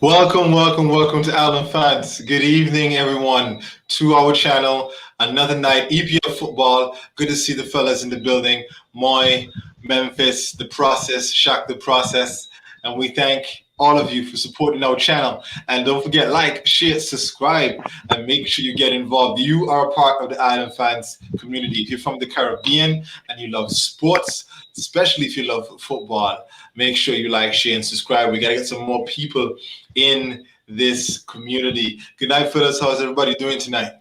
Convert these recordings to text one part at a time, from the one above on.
Welcome to Allen fans. Good evening, everyone, to our channel. Another night, EPL football. Good to see the fellas in the building. Moy, Memphis, the process, Shaq, the process. And we thank all of you for supporting our channel. And don't forget, like, share, subscribe, and make sure you get involved. You are a part of the Allen fans community. If you're from the Caribbean and you love sports, especially if you love football, make sure you like, share, and subscribe. We got to get some more people in this community. Good night, fellas. How's everybody doing tonight?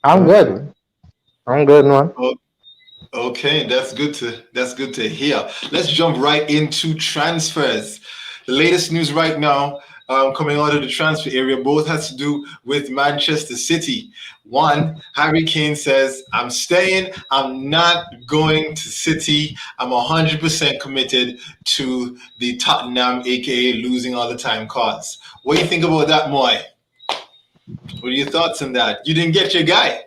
I'm good. I'm good, man. Oh, okay, that's good to hear. Let's jump right into transfers. The latest news right now, coming out of the transfer area, both has to do with Manchester City. One, Harry Kane says, "I'm staying. I'm not going to City. I'm 100% committed to the Tottenham, aka losing all the time cause." What do you think about that, Moy? What are your thoughts on that? You didn't get your guy.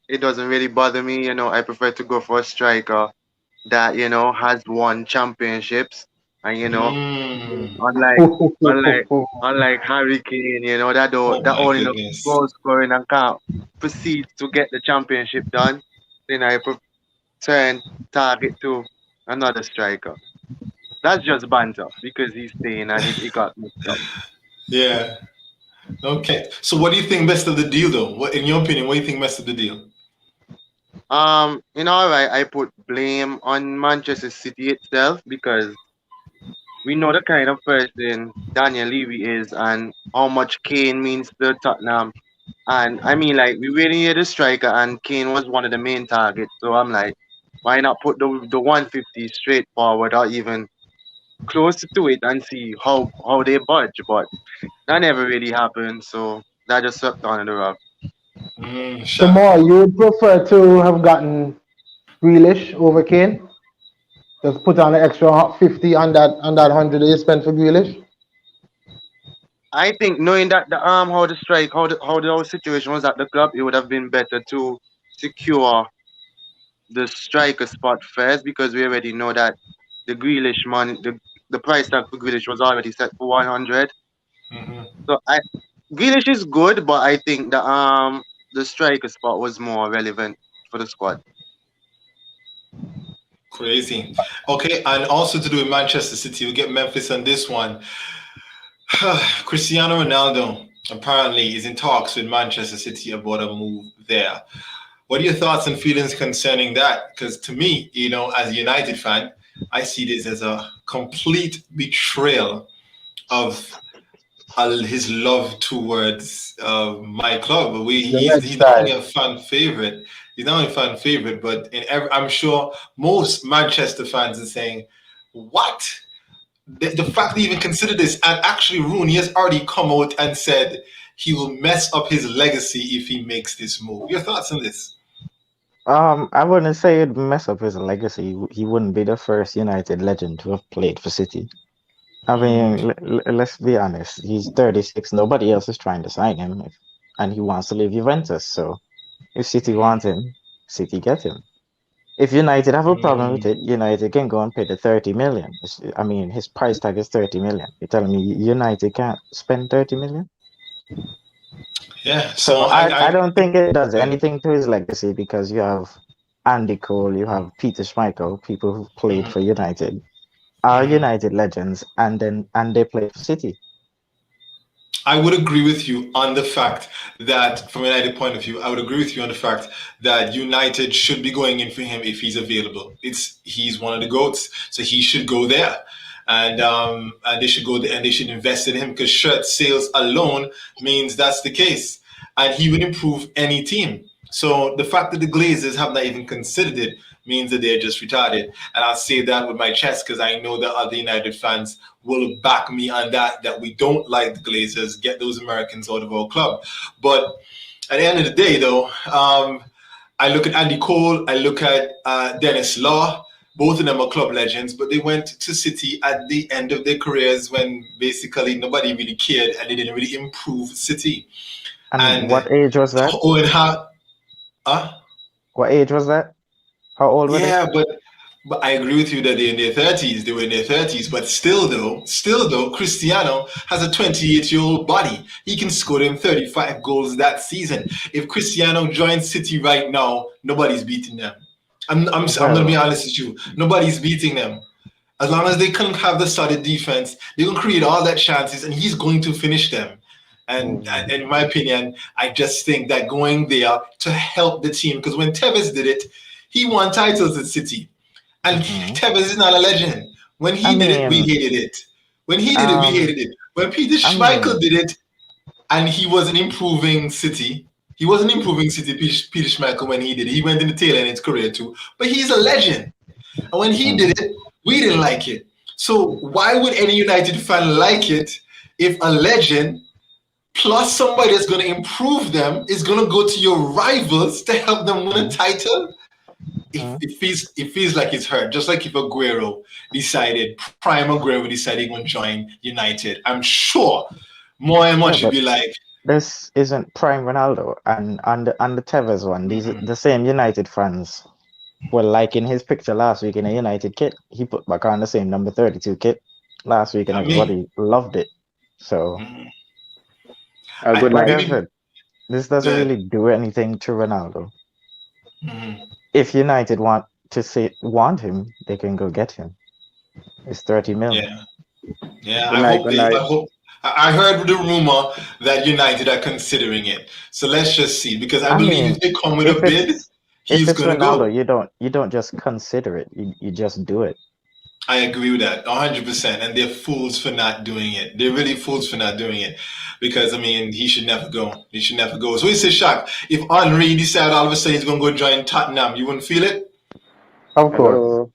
It doesn't really bother me. I prefer to go for a striker that has won championships, and Mm. unlike unlike unlike Harry Kane, Oh that my only know goodness. goal scoring and can't proceed to get the championship done. Then I turn target to another striker. That's just banter because he's staying and he got mixed up. Yeah. Okay. So what do you think best of the deal though? What in your opinion, what do you think best of the deal? I put blame on Manchester City itself because we know the kind of person Daniel Levy is and how much Kane means to Tottenham. And I mean, like, we really need a striker, and Kane was one of the main targets. So I'm like, why not put the 150 straight forward or even close to it and see how they budge? But that never really happened. So that just swept under the rug. So Shaq. more, you would prefer to have gotten Grealish over Kane? Just put on an extra 50 on that 100 that you spent for Grealish? I think knowing that the how the strike how the whole situation was at the club, it would have been better to secure the striker spot first because we already know that the Grealish money, the price tag for Grealish was already set for 100. Hmm. So Grealish is good, but I think the striker spot was more relevant for the squad. Crazy. Okay, and also to do with Manchester City, we get Memphis on this one. Cristiano Ronaldo apparently is in talks with Manchester City about a move there. What are your thoughts and feelings concerning that? Because to me, as a United fan, I see this as a complete betrayal of his love towards my club. The He's red he's not only side. a fan favorite. He's not only a fan favorite, but I'm sure most Manchester fans are saying, "What? The fact that he even considered this and actually Rooney has already come out and said he will mess up his legacy if he makes this move." Your thoughts on this? I wouldn't say it'd mess up his legacy. He wouldn't be the first United legend to have played for City. I Mm, mean, let's be honest. He's 36. Nobody else is trying to sign him, and he wants to leave Juventus. So if City want him, City get him. If United have a problem with mm. it, United can go and pay the 30 million. I mean, his price tag is 30 million. You're telling me United can't spend 30 million? Yeah. So So I don't think it does I anything to his legacy because you have Andy Cole, you have Peter Schmeichel, people who've played for mhm, United, are mhm. United legends, and they play for City. I would agree with you on the fact that, from a United point of view, I would agree with you on the fact that United should be going in for him if he's available. He's one of the goats, so he should go there, and they should go there and they should invest in him because shirt sales alone means that's the case, and he would improve any team. So the fact that the Glazers have not even considered it means that they're just retarded, and I'll say that with my chest because I know that other United fans will back me on that. That we don't like the Glazers, get those Americans out of our club. But at the end of the day, though, I look at Andy Cole, I look at Dennis Law. Both of them are club legends, but they went to City at the end of their careers when basically nobody really cared and they didn't really improve City. And And what age was that? Owen Hart, uh, What age was that? How old were they? yeah, but But I agree with you that they're in their 30s. They were in their 30s. But still though, Cristiano has a 28-year-old body. He can score them 35 goals that season. If Cristiano joins City right now, nobody's beating them. I'm going to be Well, honest with you. Nobody's beating them. As long as they can have the solid defense, they will create all that chances, and he's going to finish them. And in my opinion, I just think that going there to help the team, because when Tevez did it, he won titles at City. And mhm. Tevez is not a legend. When I he did it, we mean, hated it. When he did it, we um, hated it. When Peter I Schmeichel mean, did it, and he wasn't improving City. He wasn't improving City, Peter Schmeichel, when he did it. He went in the tail end of his career too. But he's a legend. And when he did mhm. it, we didn't like it. So why would any United fan like it if a legend plus somebody that's going to improve them is going to go to your rivals to help them win a Mhm. title? Mhm. It feels like it's hurt. Just like if Prime Aguero decided going to join United. I'm sure more and more Yeah, should but be like, this isn't prime Ronaldo, and on the Tevez one, these are mhm, the same United fans were liking his picture last week in a United kit. He put back on the same number 32 kit last week, and I mean, everybody loved it. So, mhm. Good like night. I Maybe said, this doesn't good. really do anything to Ronaldo. Mhm. If United want him, they can go get him. It's 30 mil. Yeah. Yeah, Good night. Good I night. hope. I heard the rumor that United are considering it. So let's just see, because I I believe mean, if they come with a if bid, it's if he's it's gonna Ronaldo, go. you don't just consider it. You just do it. I agree with that 100%. And they're fools for not doing it. They're really fools for not doing it, because I mean he should never go. He should never go. So it's a shock if Henri decided all of a sudden he's gonna go join Tottenham. You wouldn't feel it? Of course. Hello.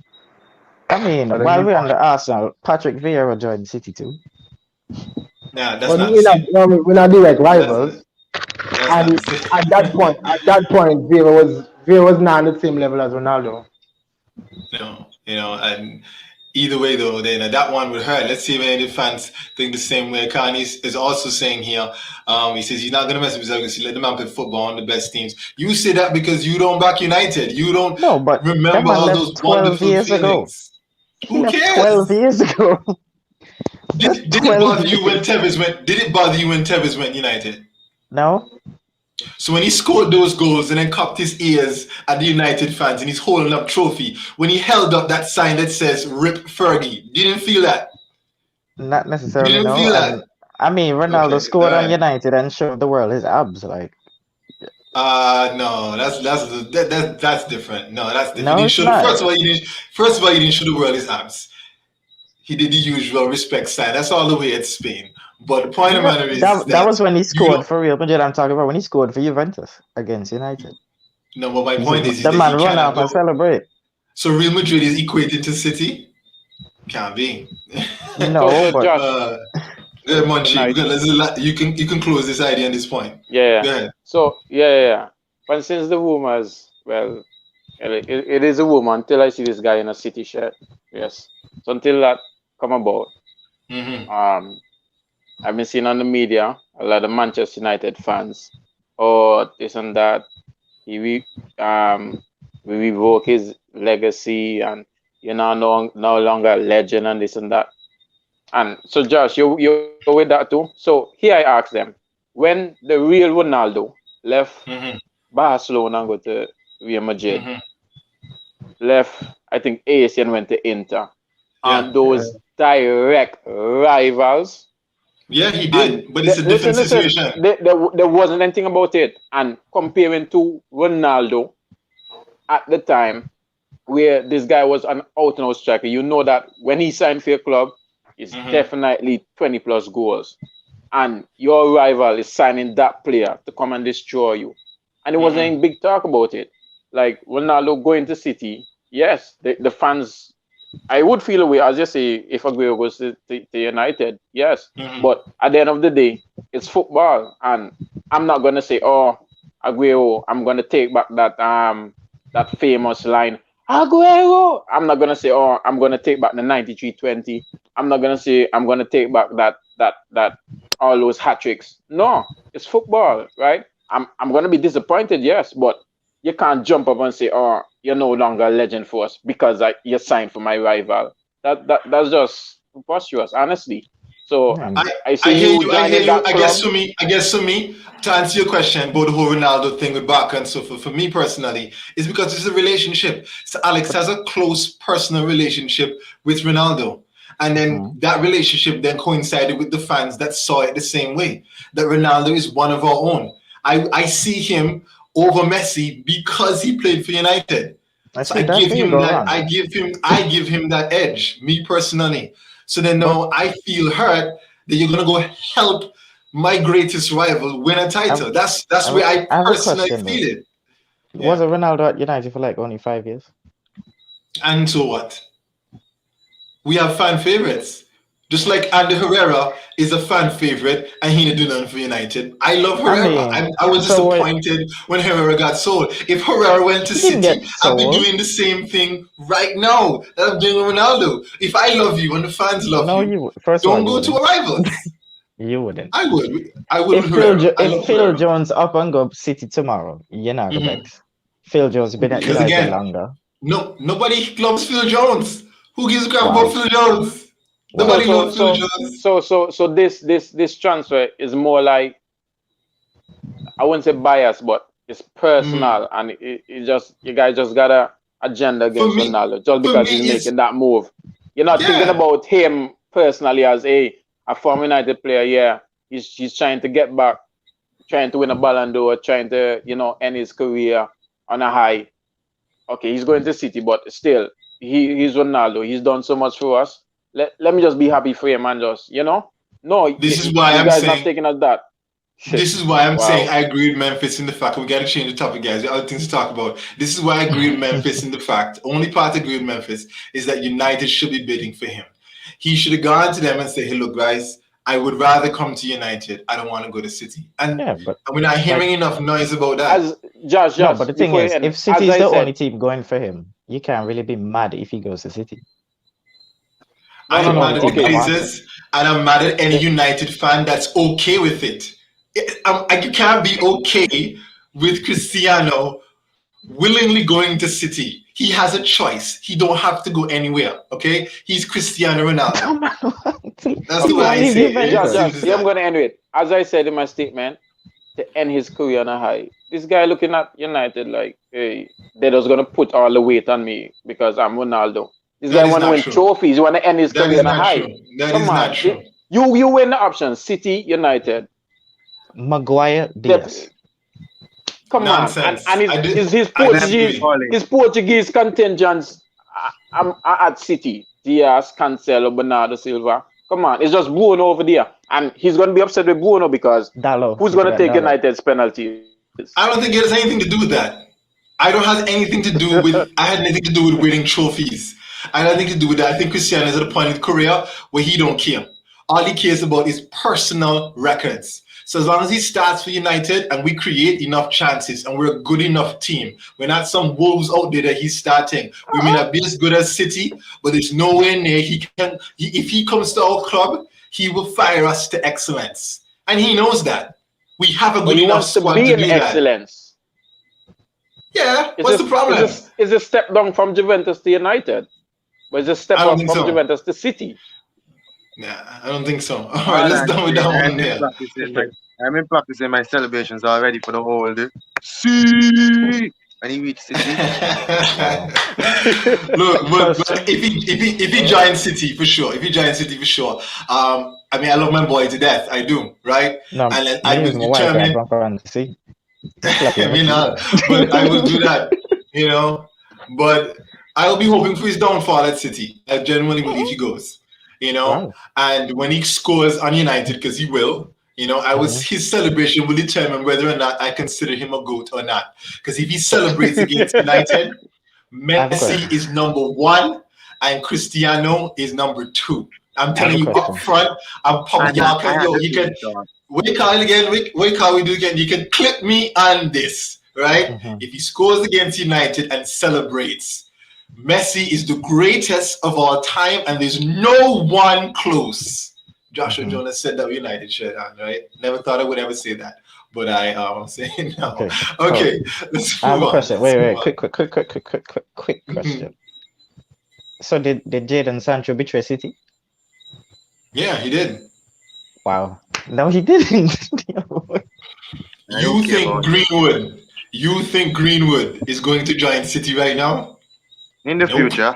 I mean, But while we're on the Arsenal, Patrick Vieira joined City too. Nah, that's but not the we're not, same. we're not direct That's rivals. that's not And the same. at that point, Vera was not on the same level as Ronaldo. And either way though, then that one would hurt. Let's see if any of the fans think the same way. Kanye is also saying here, he says he's not going to mess with his legacy. Let the man play football on the best teams. You say that because you don't back United. You don't No, but that remember man all left those 12 wonderful years ago. feelings. He Who left 12 cares? years ago. That's Did it 12 bother you when years. Tevez went? Did it bother you when Tevez went United? No, So when he scored those goals and then cocked his ears at the United fans and he's holding up trophy, when he held up that sign that says "Rip Fergie," you didn't feel that. not You necessarily didn't no. feel that. And I mean, Ronaldo Okay, all scored on right. United and showed the world his abs. Like, No, that's different. No, that's different. He no, didn't it's show the not. first of all he didn't show the world his abs. He did the usual respect sign. That's all the way at Spain. But the point of the No, matter is that that was when he you scored don't. for Real Madrid. I'm talking about when he scored for Juventus against United. No, but my He's point is the that man he run cannot off and go. celebrate. So Real Madrid is equated to City. Can't be. So, No, so but Josh, uh, Good good Munchie. night. You can close this idea on this point. Yeah, yeah. Go ahead. So, yeah. But since the rumors, well, it is a rumor until I see this guy in a City shirt. Yes. So until that come about, Hmm. um, I've been seeing on the media a lot of Manchester United fans, or this and that. He we revoke his legacy, and you're now no longer a legend, and this and that. And so, Josh, you're with that too. So here I ask them, when the real Ronaldo left Hmm. Barcelona and go to Real Madrid, Hmm. left I think AC and went to Inter, Yeah. and those direct rivals. Yeah, he And did, but it's a different listen, situation. there wasn't anything about it. And comparing to Ronaldo at the time, where this guy was an out and out striker, you know that when he signed for your club, it's Hmm. definitely 20 plus goals. And your rival is signing that player to come and destroy you. And there wasn't any Hmm. big talk about it. Like Ronaldo going to City, yes, the fans, I would feel away, as you say, if Aguero goes to United, yes. Hmm. But at the end of the day, it's football. And I'm not going to say, oh, Aguero, I'm going to take back that famous line, Aguero. I'm not gonna say, oh, I'm gonna take back the 93-20. I'm not gonna say I'm gonna take back that all those hat tricks. No, it's football, right? I'm gonna be disappointed, yes, but you can't jump up and say, oh, you're no longer a legend for us because you signed for my rival. That's just preposterous, honestly. So Yeah, I I see hear you you. I hear joining you. that club. I guess for me, to answer your question about the whole Ronaldo thing with Barca and so forth, for me personally, is because it's a relationship. So Alex has a close personal relationship with Ronaldo. And then Mhm. that relationship then coincided with the fans that saw it the same way. That Ronaldo is one of our own. I see him over Messi because he played for United. I So see. That's where you go wrong. I give him that edge, me personally. So then But now I feel hurt that you're gonna go help my greatest rival win a I, title. That's I, where I I have a personally question though. feel it. Was Yeah. a Ronaldo at United for like only 5 years? And so what? We have fan favorites. Just like Andy Herrera is a fan favorite and he didn't do nothing for United. I love I Herrera. mean, I was so what? disappointed when Herrera got sold. If Herrera went to He didn't City, get I'd be sold. doing the same thing right now that I'm doing with Ronaldo. If I love you and the fans love No, you, you. First of all, don't you go to wouldn't. our rivals. You wouldn't. I would. I would with Herrera. I If love Phil Herrera. Jones up and go City tomorrow, you're not the Mhm. best. Phil Jones been at Because United again, longer. nobody loves Phil Jones. Who gives a crap about Wow. Phil Jones? Wow. So Nobody so loves Phil so Jones. so this transfer is more like, I wouldn't say bias, but it's Mhm. personal, and it just, you guys just got a agenda For against me, Ronaldo just for because me, he's it's making that move. You're not thinking yeah. about him personally as a former United player. Yeah, he's trying to get back, trying to win a Ballon d'Or, trying to end his career on a high. Okay, he's going to City, but still, he's Ronaldo. He's done so much for us. Let me just be happy for him and just no, This is why you I'm guys not saying. taking us that. This is why I'm saying Wow. I agree with Memphis in the fact we got to change the topic, guys. There are other things to talk about. This is why I agree with Memphis in the fact. Only part I agree with Memphis is that United should be bidding for him. He should have gone to them and said, "Hey, look, guys, I would rather come to United. I don't want to go to City." And Yeah, but we're not like hearing enough noise about that. As Josh, no, but the thing before you is, end, if as City is I the only said, team going for him, you can't really be mad if he goes to City. no, It's no, I'm the no. mad only at the team that Okay, want him. Glazers, and I'm mad at any if United fan that's okay with it. You can't be okay with Cristiano willingly going to City. He has a choice. He don't have to go anywhere. Okay, he's Cristiano Ronaldo. That's He the way okay, I won't leave say it. It's as Josh, Juventus. simple as here I'm that. going to end with. As I said in my statement, to end his career on a high. This guy looking at United like, hey, they're just gonna put all the weight on me because I'm Ronaldo. This guy That is want to not win true. trophies. He want to end his That career is on a not high. true. That Come is not on, true. you win the options. City, United. Maguire Diaz. Come on, and Nonsense. his I Them Portuguese disagree. calling. his Portuguese contingents are at City. Diaz, Cancelo, Bernardo Silva. Come on, it's just Bruno over there, and he's gonna be upset with Bruno because Dallo. who's You gonna forgot take Dallo. United's penalties? I don't think it has anything to do with that. I don't have anything to do with. I had nothing to do with winning trophies. I had nothing to do with that. I think Cristiano is at a point in his career where he don't care. All he cares about is personal records. So as long as he starts for United and we create enough chances and we're a good enough team, we're not some wolves out there that he's starting. We may not be as good as City, but there's nowhere near he can. If he comes to our club, he will fire us to excellence, and he knows that. We have a But good he enough wants to squad be to in do that. excellence. Yeah, Is what's the this is problem? this is a step down from Juventus to United, but it's a I step don't up think from so. Juventus to City. Nah, I don't think so. All right, All let's I'm done with saying, that one there. I'm in practicing my celebrations already for the whole day. See, when he reach City, Wow. Look, but Trust. if he joins City for sure, if he joins City for sure. I mean, I love my boy to death. I do, right? No, And then me I use was my wife here determined. from fantasy. Me slap you, I mean, Messi. but I will do that, you know. But I'll be hoping for his downfall at City. I genuinely believe he goes, you know. Wow. And when he scores on United, because he will, you know, Mhm. his celebration will determine whether or not I consider him a goat or not. Because if he celebrates against United, I have a Messi question. is number one and Cristiano is number two. I'm I have telling a you up question. front. and Y'all I can, had yo, the you can same thought. wait, call it again. Wait, call we do again. You can clip me on this, right? Mhm. If he scores against United and celebrates, Messi is the greatest of all time, and there's no one close. Joshua Mhm. Jonas said that United should, right? Never thought I would ever say that, but I'm saying no. Okay. Okay, let's I have move a on. question. Let's Wait, move wait, on. quick Mhm. question. So did Jadon Sancho betray City? Yeah, he did. Wow. No, he didn't. I don't You care think about that. Greenwood? You think Greenwood is going to join City right now? In the Nope. future,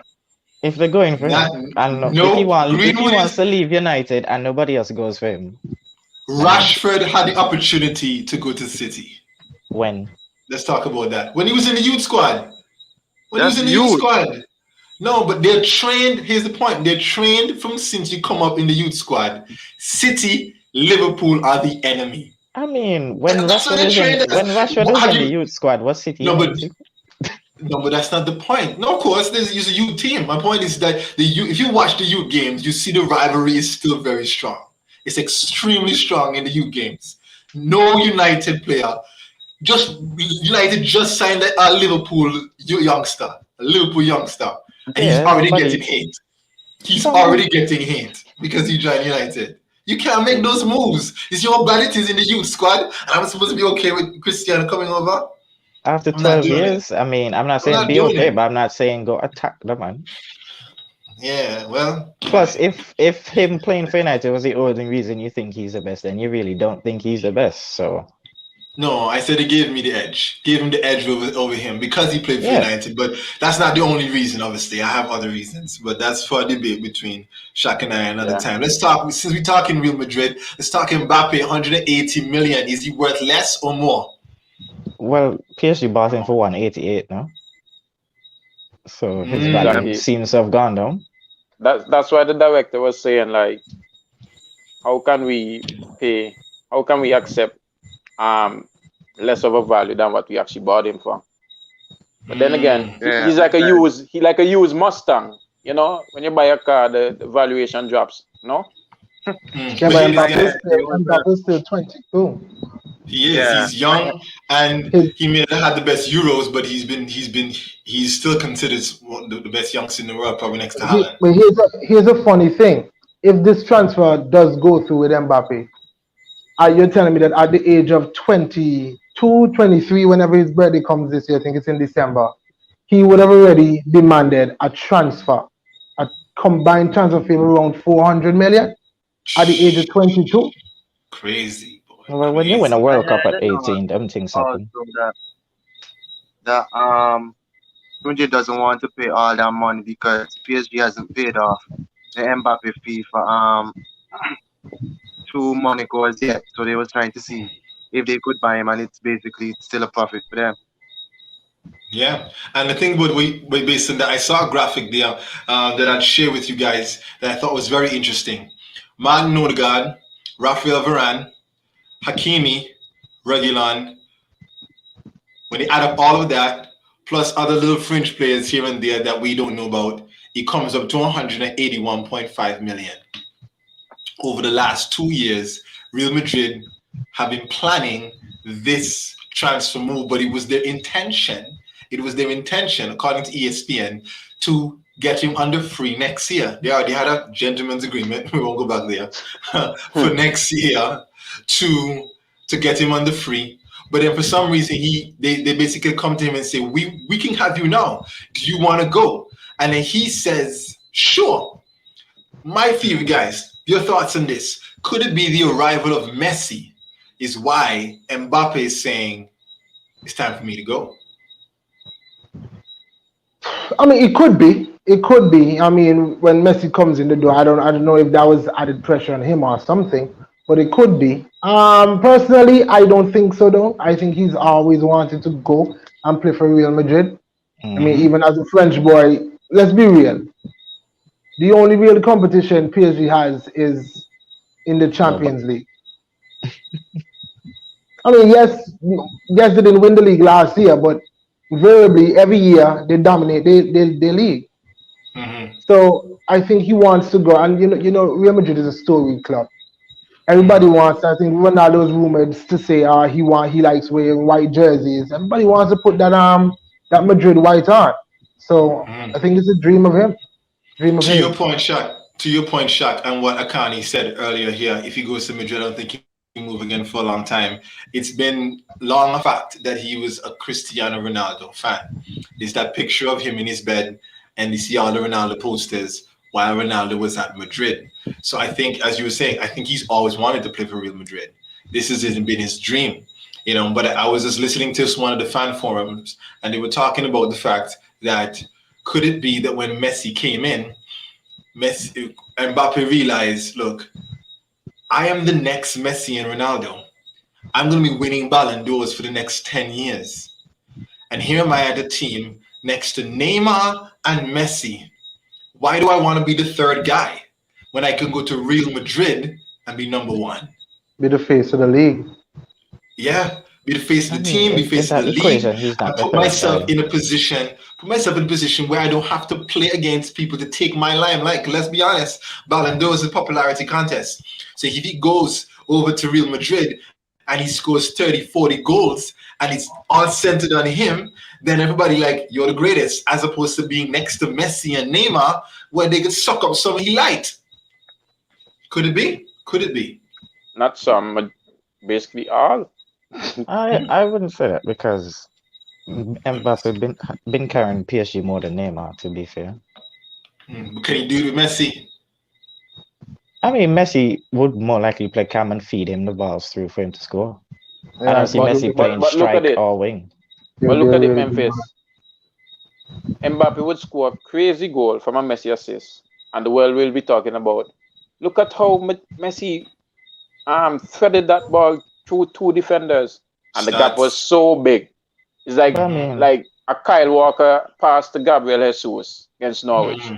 If they're going for Not. him, I don't know. Nope. If he Greenwood wants is. to leave United and nobody else goes for him, then Rashford had the opportunity to go to City. when? Let's talk about that. When he was in the youth squad. When he was that's in the youth youth. squad. No, but they're trained. Here's the point. They're trained from since you come up in the youth squad. City, Liverpool are the enemy. I mean, when That's what Rashford they're is in trained as. when Rashford was Have in the you? youth squad, was City No, but United? no, but that's not the point. No, of course, there's a youth team. My point is that if you watch the youth games, you see the rivalry is still very strong. It's extremely strong in the youth games. No United player, just United just signed a Liverpool youngster, and he's Yeah, already getting somebody hate. He's somebody already getting hate because he joined United. You can't make those moves. It's your bad it is in the youth squad, and I'm supposed to be okay with Cristiano coming over. after I'm not 12 doing it. years, I mean, I'm not I'm saying not be doing okay, it. but I'm not saying go attack the man. Yeah, well, all Plus, right. if him playing for United was the only reason you think he's the best, then you really don't think he's the best. So No, I said it gave me the edge. Gave him the edge over him because he played for yeah. United. But that's not the only reason, obviously. I have other reasons. But that's for a debate between Shaq and I another Yeah. time. Let's talk, since we're talking Real Madrid, let's talk Mbappe, 180 million. Is he worth less or more? Well, PSG bought him for 188 now. So his value Exactly. seems to have gone down. That's why the director was saying like, how can we pay? How can we accept um less of a value than what we actually bought him for? But then again, Mm. Yeah, he's like a because used Mustang. You know, when you buy a car, the valuation drops. No. Yeah, But but here is yeah, he was Mbappe's still 22. he is. yeah. He's young and His, he may not have had the best Euros, but he's still considered the best youngster in the world, probably next to Haaland. but here's a funny thing. If this transfer does go through with Mbappe, you're telling me that at the age of 22, 23, whenever his birthday comes this year, I think it's in December, he would have already demanded a transfer, a combined transfer fee of around 400 million at the age of 22. Crazy, boy. Well, when you win a Crazy. I World Cup heard at 18, them things happen. also that Tunji doesn't want to pay all that money because PSG hasn't paid off the Mbappe fee for two Monaco's yet. So they was trying to see if they could buy him, and it's basically still a profit for them. Yeah, and the thing about we based on that, I saw a graphic there that I'd share with you guys that I thought was very interesting. Martin Odegaard, Rafael Varane, Hakimi, Reguilon. When you add up all of that, plus other little fringe players here and there that we don't know about, it comes up to 181.5 million. Over the last 2 years, Real Madrid have been planning this transfer move, but it was their intention. It was their intention, according to ESPN, to get him under free next year. They already had a gentleman's agreement. We won't go back there for next year to get him under free. But then for some reason they basically come to him and say, we can have you now. Do you want to go? And then he says, sure. My few guys, your thoughts on this? Could it be the arrival of Messi is why Mbappe is saying it's time for me to go? I mean, it could be. It could be. I mean, when Messi comes in the door, I don't know if that was added pressure on him or something, but it could be. Personally, I don't think so. Though I think he's always wanted to go and play for Real Madrid. I mean, Hmm. even as a French boy, let's be real. The only real competition PSG has is in the No, but Champions League. I mean, yes, they didn't win the league last year, but invariably every year they dominate the league. Mm-hmm. So I think he wants to go, and Real Madrid is a storied club. Everybody Mm-hmm. wants. I think Ronaldo's rumored to say, he likes wearing white jerseys. Everybody wants to put that Madrid white on. So Mm-hmm. I think it's a dream of him, dream of To your his. point, Shaq. To your point, Shaq, and what Akani said earlier here, if he goes to Madrid, I don't think move again for a long time. It's been long a fact that he was a Cristiano Ronaldo fan. There's that picture of him in his bed, and you see all the Ronaldo posters while Ronaldo was at Madrid. So I think, as you were saying, I think he's always wanted to play for Real Madrid. This has been his dream, you know. But I was just listening to one of the fan forums, and they were talking about the fact that could it be that when Messi came in, Mbappe realized, look, I am the next Messi and Ronaldo. I'm going to be winning Ballon d'Ors for the next 10 years. And here am I at a team next to Neymar and Messi. Why do I want to be the third guy when I can go to Real Madrid and be number one? Be the face of the league. Yeah, be the face of the team, be the face of the league, and put myself in a position where I don't have to play against people to take my limelight. Let's be honest, Ballon d'Or is a popularity contest. So if he goes over to Real Madrid and he scores 30, 40 goals and it's all centered on him, then everybody like, you're the greatest, as opposed to being next to Messi and Neymar where they could suck up some he liked. Could it be? Could it be? Not some, but basically all. I wouldn't say that because Mbappe been carrying PSG more than Neymar, to be fair. Can he do it with Messi? I mean, Messi would more likely play cam and feed him the balls through for him to score. I don't see Messi playing strike or wing. But look at it, Memphis. Mbappe would score a crazy goal from a Messi assist, and the world will be talking about. Look at how Messi threaded that ball through two defenders, and the gap was so big. It's like like a Kyle Walker pass to Gabriel Jesus against Norwich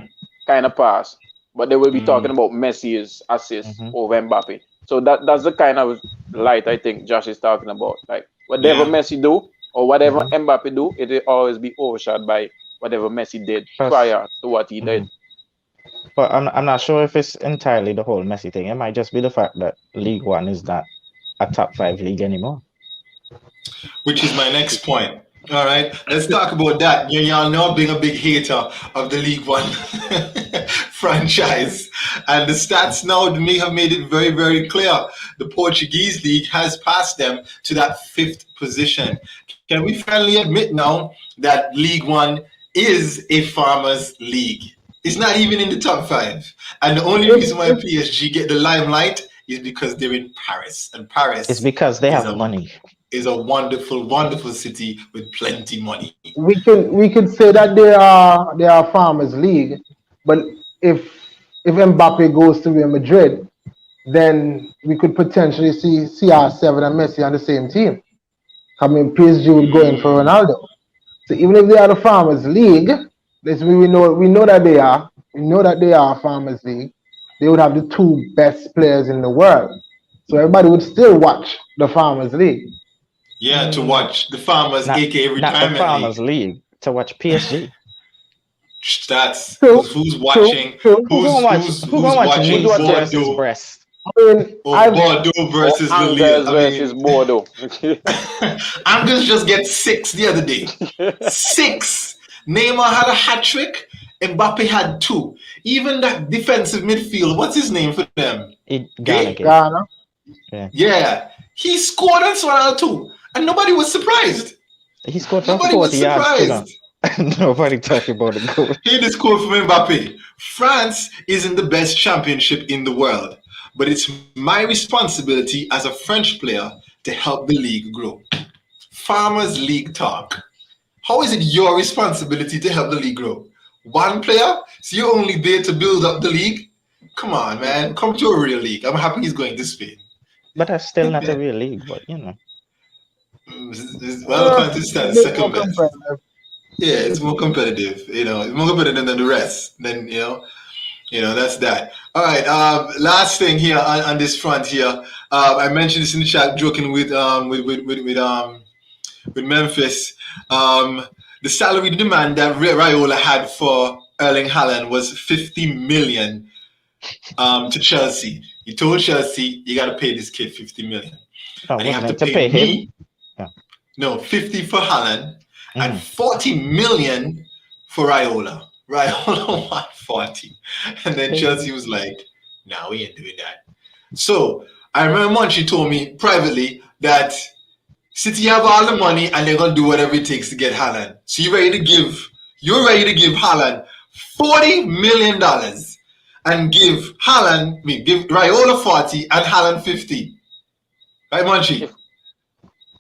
kind of pass. But they will be talking about Messi's assist over Mbappe. So that's the kind of light I think Josh is talking about. Like whatever Messi do or whatever Mbappe do, it will always be overshadowed by whatever Messi did prior to what he did. But I'm not sure if it's entirely the whole Messi thing. It might just be the fact that League One is not a top 5 league anymore. Which is my next point. All right, let's talk about that. Y'all know being a big hater of the League One franchise. And the stats now may have made it very, very clear. The Portuguese league has passed them to that 5th position. Can we finally admit now that League One is a farmers' league? It's not even in the top 5. And the only reason why PSG get the limelight is because they're in Paris. And Paris is because they have money. Is a wonderful, wonderful city with plenty money. We could say that they are farmers' league, but if Mbappe goes to Real Madrid, then we could potentially see CR7 and Messi on the same team. I mean, PSG would go in for Ronaldo. So even if they are the farmers' league, we know that they are. We know that they are a farmers' league. They would have the 2 best players in the world. So everybody would still watch the farmers' league. Yeah, to watch the farmers, aka retirement not the farmers league. To watch PSG. That's who's watching. Who's watching Bordeaux breast. Bordeaux versus Angers versus Bordeaux. Angers just get 6 the other day. 6. Neymar had a hat trick. Mbappe had 2. Even that defensive midfield, what's his name for them? Ghana. Yeah. He scored on Ronaldo too. And nobody was surprised. He scored from 40 yards. Nobody talking about the goal. Hear this quote from Mbappe. France isn't the best championship in the world, but it's my responsibility as a French player to help the league grow. Farmers League talk. How is it your responsibility to help the league grow? One player? So you're only there to build up the league? Come on, man. Come to a real league. I'm happy he's going to Spain. But that's still not a real league, but you know. Well, Pakistan is second best. Yeah, it's more competitive. You know, it's more competitive than the rest. Then you know that's that. All right. Last thing here on this front here. I mentioned this in the chat, joking with Memphis. The salary demand that Raiola had for Erling Haaland was 50 million to Chelsea. He told Chelsea, you got to pay this kid 50 million. Oh, and you have to pay him? Yeah. No, 50 for Haaland and 40 million for Raiola. Raiola want 40. And then Chelsea was like, no, we ain't doing that. So I remember Monchi told me privately that City have all the money and they're gonna do whatever it takes to get Haaland. So you're ready to give Haaland $40 million and give Raiola 40 and Haaland 50. Right, Monchi?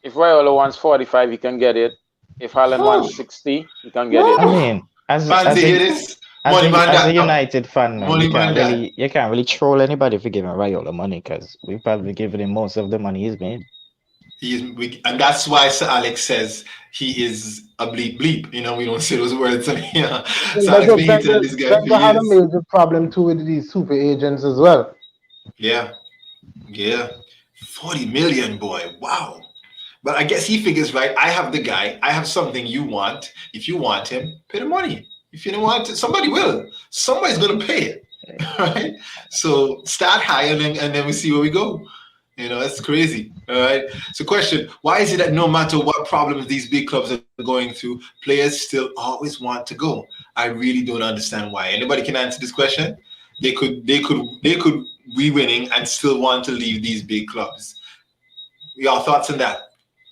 If Raiola wants 45, he can get it. If Haaland wants 60, he can get it. I mean, as Fancy a it is. as Money a man as a that. United fan, man, Money man that. you can't really troll anybody for giving Raiola money because we've probably given him most of the money he's made. And that's why Sir Alex says he is a bleep bleep. You know, we don't say those words on here. So Alex been hating on this guy for Wenger had a years. major problem too with these super agents as well. Yeah. 40 million, boy. Wow. But I guess he figures, right, I have the guy. I have something you want. If you want him, pay the money. If you don't want it, somebody will. Somebody's going to pay it. Right? So start high and then we see where we go. You know, that's crazy. All right. So question, why is it that no matter what problems these big clubs are going through, players still always want to go? I really don't understand why. Anybody can answer this question? They could be winning and still want to leave these big clubs. Your thoughts on that?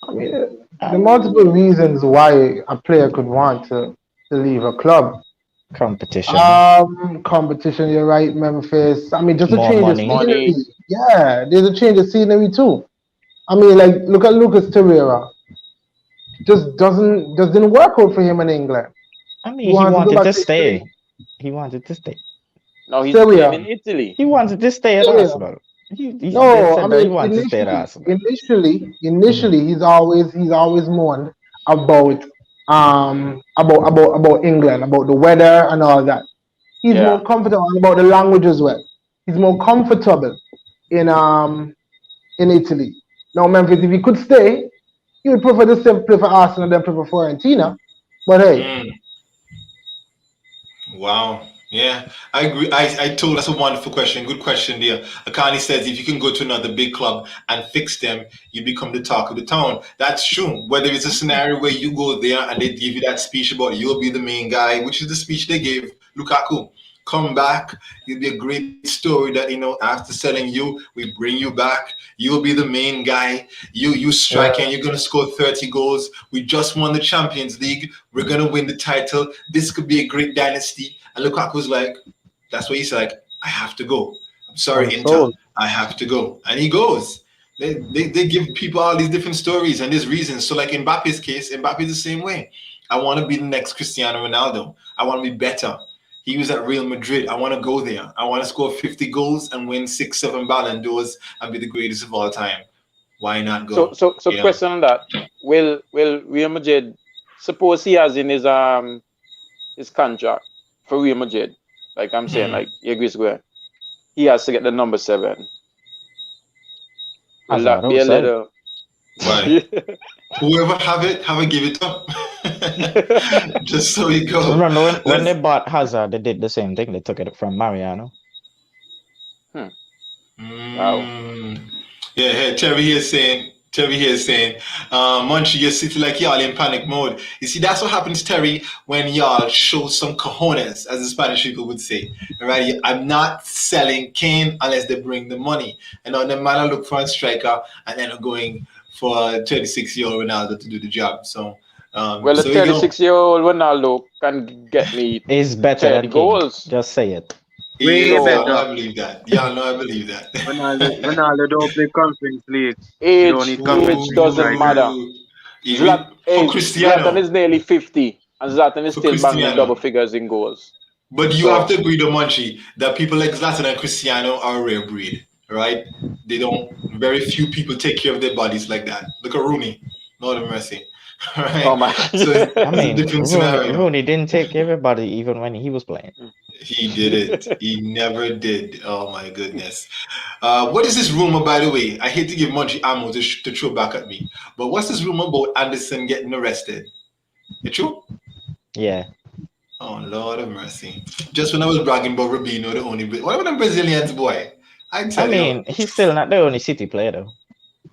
I mean, there are multiple reasons why a player could want to leave a club. Competition. Competition, you're right, Memphis. I mean, just a More change money. of scenery. Yeah, there's a change of scenery too. I mean, like, look at Lucas Torreira. Just didn't work out for him in England. I mean, he wanted to stay. He wanted to stay. No, he's Serie A. playing in Italy. He wanted to stay at Serie A. Arsenal. He No, said I that he mean, wanted to stay at Arsenal. initially, he's always mourned about England, about the weather and all that. He's Yeah. more comfortable about the language as well. He's more comfortable in Italy. Now, Memphis, if he could stay, he would prefer to still play for Arsenal than play for Fiorentina. But hey, Wow. Yeah, I agree. I told that's a wonderful question. Good question there. Akani says if you can go to another big club and fix them, you become the talk of the town. That's true. Whether it's a scenario where you go there and they give you that speech about you'll be the main guy, which is the speech they gave Lukaku. Come back. It'll be a great story that, you know, after selling you, we bring you back. You'll be the main guy. You strike and you're going to score 30 goals. We just won the Champions League. We're going to win the title. This could be a great dynasty. And Lukaku's like, that's what he's like, I have to go. I'm sorry, Inter. I have to go. And he goes. They give people all these different stories and there's reasons. So like in Mbappe's case, Mbappe's the same way. I want to be the next Cristiano Ronaldo. I want to be better. He was at Real Madrid. I want to go there. I want to score 50 goals and win 6-7 Ballon d'Ors and be the greatest of all time. Why not go? So question on that. Will Real Madrid, suppose he has in his contract for Real Madrid, like I'm saying, like Yegris Square, he has to get the number 7. Will that be a little... Why? Whoever have it give it up. Just so you go. Remember when they bought Hazard, they did the same thing. They took it from Mariano. Wow. Yeah, Terry here is saying, Munchie, you're sitting like y'all in panic mode. You see, that's what happens, Terry, when y'all show some cojones, as the Spanish people would say. Right? I'm not selling Kane unless they bring the money. And on the man, I look for a striker and then I'm going for a 36-year-old Ronaldo to do the job. So, well, a 36-year-old Ronaldo can get me is better 30 than goals. Just say it. Y'all know I believe that. Ronaldo don't play Conference League. Age doesn't matter. Cristiano. Zlatan is nearly 50, and Zlatan is still banging double figures in goals. But you have to agree, the Munchie, that people like Zlatan and Cristiano are a rare breed, right? Very few people take care of their bodies like that. Look at Rooney. Lord have mercy. Right? Oh my! So I mean, Rooney didn't take care of everybody even when he was playing. He didn't. He never did. Oh my goodness. What is this rumor, by the way? I hate to give Munchie ammo to throw back at me, but what's this rumor about Anderson getting arrested? It true? Yeah. Oh Lord have mercy! Just when I was bragging about Rubino, the only what about them Brazilians, boy? I mean, he's still not the only City player though.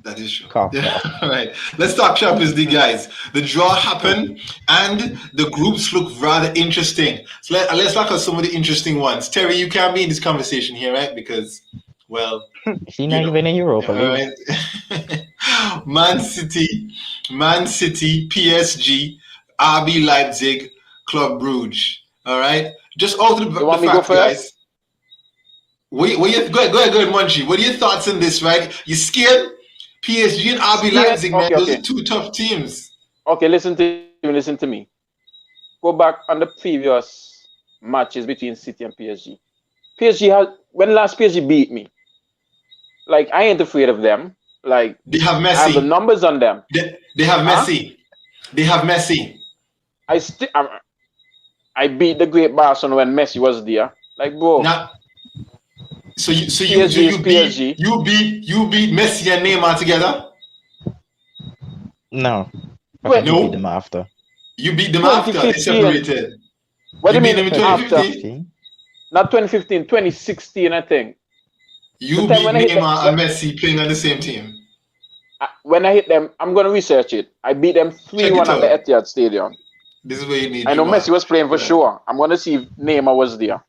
That is true. Yeah. All right. Let's talk Champions League, guys. The draw happened and the groups look rather interesting. So let's look at some of the interesting ones. Terry, you can't be in this conversation here, right? Because Well, He not even in Europa all League. right. Man City, PSG, RB Leipzig, Club Brugge. All right. Just out of You the want me to go fact, first? guys. Go ahead, Munchie. What are your thoughts on this, right? You scared? PSG and RB Scared? Leipzig, man. Okay, Those okay. are two tough teams. Okay, listen to me. Go back on the previous matches between City and PSG. PSG has when last PSG beat me. Like I ain't afraid of them. Like They have I have the Messi. numbers on them. They have Huh? Messi. They have Messi. I beat the great Barcelona when Messi was there. Like bro, Now, PSG is PSG. you beat Messi and Neymar together. No. I think he No. beat them after. You beat them after they 2015. separated. What do You you beat them mean in after? 2015. Not 2015, 2016, I think. You The time beat when I hit Neymar and Messi playing on the same team. when I hit them, I'm gonna research it. I beat them 3-1 at the out. Etihad Stadium. This is where you need. I know Juma. Messi was playing for Yeah. sure. I'm gonna see if Neymar was there.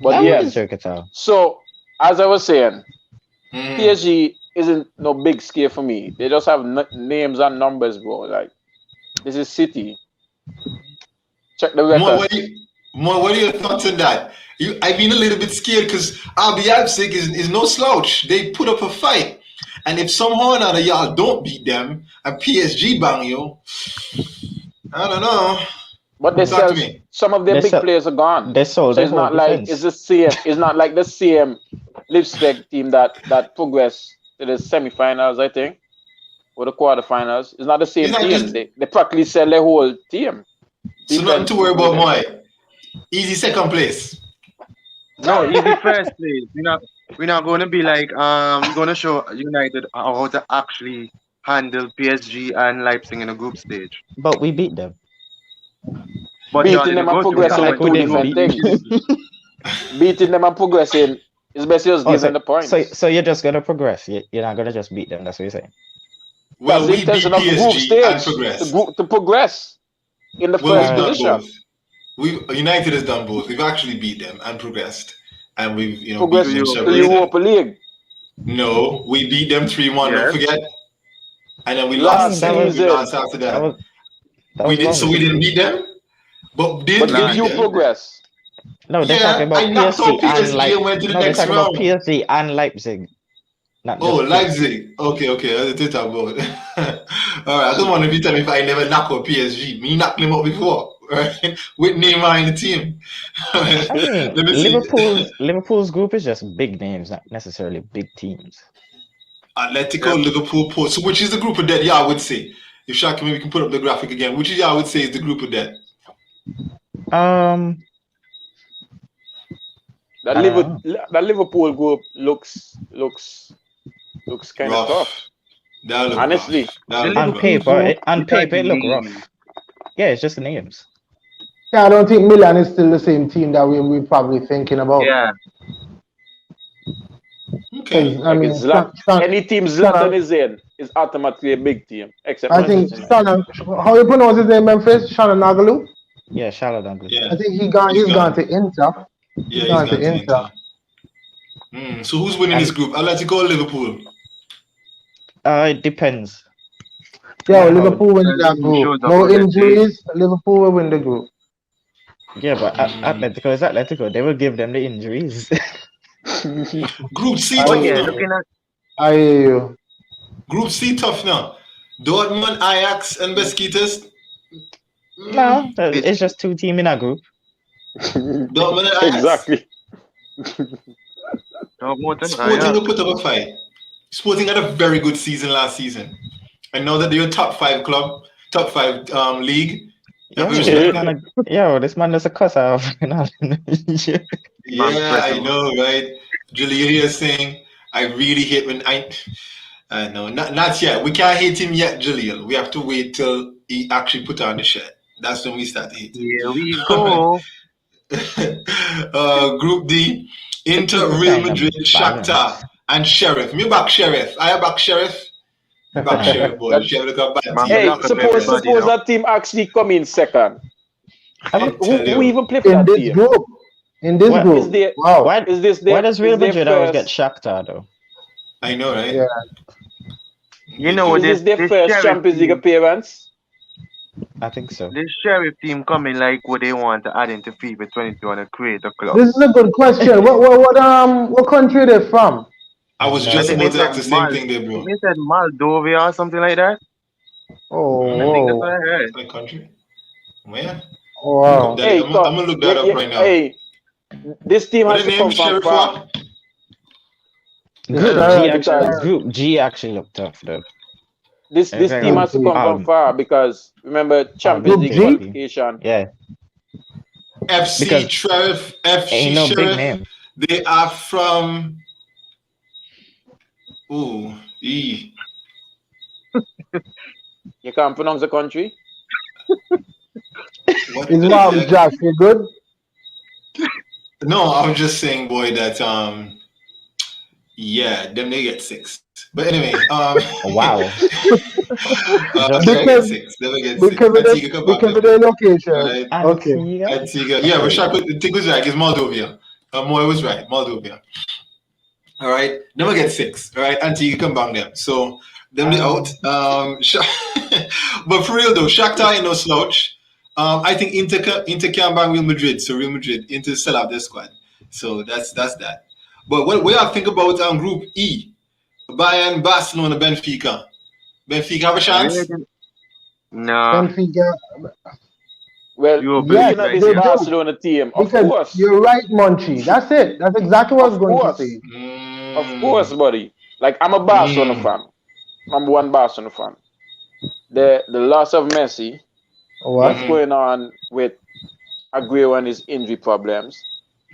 But I yes. wouldn't check it out. So as I was saying, Mm. PSG isn't no big scare for me. They just have names and numbers, bro. Like this is City. Check the record. What are your thoughts on that? I've been a little bit scared because RB Leipzig is no slouch. They put up a fight. And if somehow or another y'all don't beat them and PSG bang you, I don't know. But they Talk sell to me. some of their They big sell- players are gone. They sold So their it's whole not like defense. it's the same. It's not like the same Leipzig team that progressed to the semifinals, I think, or the quarterfinals. It's not the same It's not team. just- They practically sell their whole team. So nothing to worry about, Moy. Easy second place. No, easy first place. We're not going to be like we're going to show United how to actually handle PSG and Leipzig in a group stage. But we beat them. But Beating y'all didn't them and go through progressing that are Like when we two you didn't different beat things. them. Beating them and progressing is basically just Oh, giving them the points. so you're just gonna progress. You're not gonna just beat them. That's what you're saying. Well, That's the we beat intention of group PSG and stage progressed. to progress in the Well, first we've done position. both. United has done both. We've actually beat them and progressed, and we've Progress beaten them to several Europa times. League. No, we beat them 3-1. Don't Yes. forget. And then we Last lost. Second, we season. lost after that. That was long So we ago. didn't beat them, but did But we did beat you them? progress? No, they're Yeah, talking about I knocked PSG out and PSG and Leipzig. went to the No, they're next talking round. about PSG and Leipzig. Not just Oh, PSG. Leipzig. Okay. That's what talk about. All right. I don't want to be telling me if I never knock out PSG. Me knocked them out before, right? With Neymar in the team. I mean, Let me see. Liverpool's group is just big names, not necessarily big teams. Atletico, Yep. Liverpool, Port. So which is the group of death? Yeah, I would say. If Shaq, maybe we can put up the graphic again. Which is I would say is the group of death. That I don't That Liverpool group looks kind of Rough. tough. That look Honestly. rough. That The look On rough. Liverpool paper, it look name. rough. Yeah, it's just the names. Yeah, I don't think Milan is still the same team that we're probably thinking about. Yeah. Okay. 'Cause, I Like mean, it's any team Zlatan is in is automatically a big team, except I think Manchester United. how you pronounce his name, Memphis? Shannon Nagalu? Yeah, Charlotte Dunkley. Yeah. I think he's gone to Inter. Yeah, he's gone gone to to Inter. Inter. So who's winning And- this group? Atletico or Liverpool? It depends. Yeah, How- Liverpool win that Liverpool group. shows up No on that injuries, Liverpool will win the group. Yeah, but Atletico is Atletico. They will give them the injuries. Group C Oh, But tough yeah, now. looking at I hear you. Group C tough now. Dortmund, Ajax, and Besiktas. No, it's just two teams in a group. Dortmund and Ajax. Exactly. Sporting will put up a fight. Sporting had a very good season last season. And now that they're a top five club, top five league. Yeah, I've this man is a cuss out. Yeah, I know, right? Julia is saying, I really hate when no, not yet. We can't hate him yet, Julian. We have to wait till he actually put on the shirt. That's when we start hating. Here we go. Group D, Inter, It's Real kind of Madrid, Shakhtar, balanced. and Sheriff. Me back Sheriff. I back Sheriff. Back Sheriff, boy. Sheriff look a bad Man, team. Hey, knock up suppose everybody now. that team actually come in second. I'm Who telling you. even play for In that this team? group, In this What- group. Is there- Wow. Why, Is this why their, does Real is their Madrid always get first, Shakhtar though? I know, right? Yeah. You know, is this their this first sheriff Champions League team, appearance? I think so. this sheriff team coming like what they want to add into FIFA 22 and create a club. This is a good question. What country they from? I was I just think about they to said ask the same thing there, I bro. think they said Moldova or something like that. I think that's Oh, what I heard. My country? Where? oh wow. Hey, I'm gonna look that up right now. Hey, this team What has the to name, come from Sheriff? far. What? Group Yeah, G because- actually, Group G actually looked tough though. This Very team has to come hard. from far because remember Champions Group League G? qualification. Yeah, FC Because Sheriff. FC ain't no big Sheriff. name. They are from. Ooh, E. You can't pronounce the country. What Is the Mark heck? Josh, you good? No, I was just saying, boy, that yeah, them they get 6. But anyway, Wow. they get 6. Never get 6. Because of Antigua come back because of there. their location. Right. Okay. Antigua? Antigua. Yeah, Rashad, the thing was right. It's Moldova. Moy was right. Moldova. All right. Never get 6. All right. Antigua come back them. So them they out. But for real though, Shakhtar ain't no slouch. I think Inter can bang Real Madrid. So Real Madrid Inter sell out their squad. So that's that. But what I think about Group E? Bayern, Barcelona, Benfica. Benfica have a chance? Nah. Benfica. Well, You looking Yes, at they this do. Barcelona team, of Because course, you're right, Monchi. That's it. That's exactly what I was Of going course. to say. of course, buddy. Like I'm a Barcelona Mm. fan, number one Barcelona fan. The loss of Messi, What? what's going on with Aguero and his injury problems?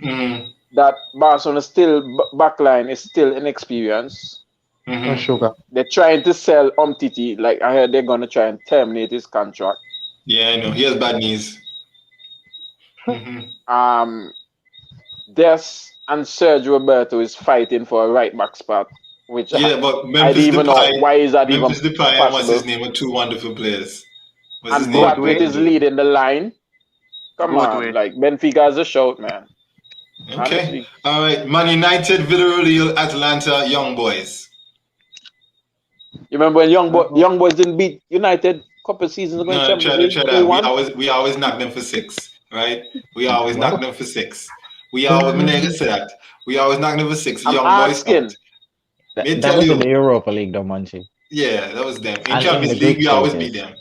Mm-hmm. That Barcelona still backline is still inexperienced. No Mm-hmm. sugar. They're trying to sell Umtiti. Like I heard they're gonna try and terminate his contract. Yeah, I know. He has bad knees. Mm-hmm. Des and Sergio Roberto is fighting for a right back spot, which Yeah, but I Memphis didn't even know Depay, why is that even Memphis Depay, and what's his possible. name are 2 wonderful players. What's And his name? Brad Pitt is leading the line. Come Go to on, it. like Benfica has a shout, man. Okay. Honestly. All right. Man United, Villarreal, Atlanta, Young Boys. You remember when Young Boys didn't beat United a couple seasons ago in No, Champions try League? that. 3-1? We always knock them for 6, right? We always knock them for 6. We always, my nigga say that. We always knock them for 6. I'm Young Boys asking. out. Me That tell was you. in the Europa League though, Munchie. Yeah, that was them. In And in Champions the League, group we always stages. beat them.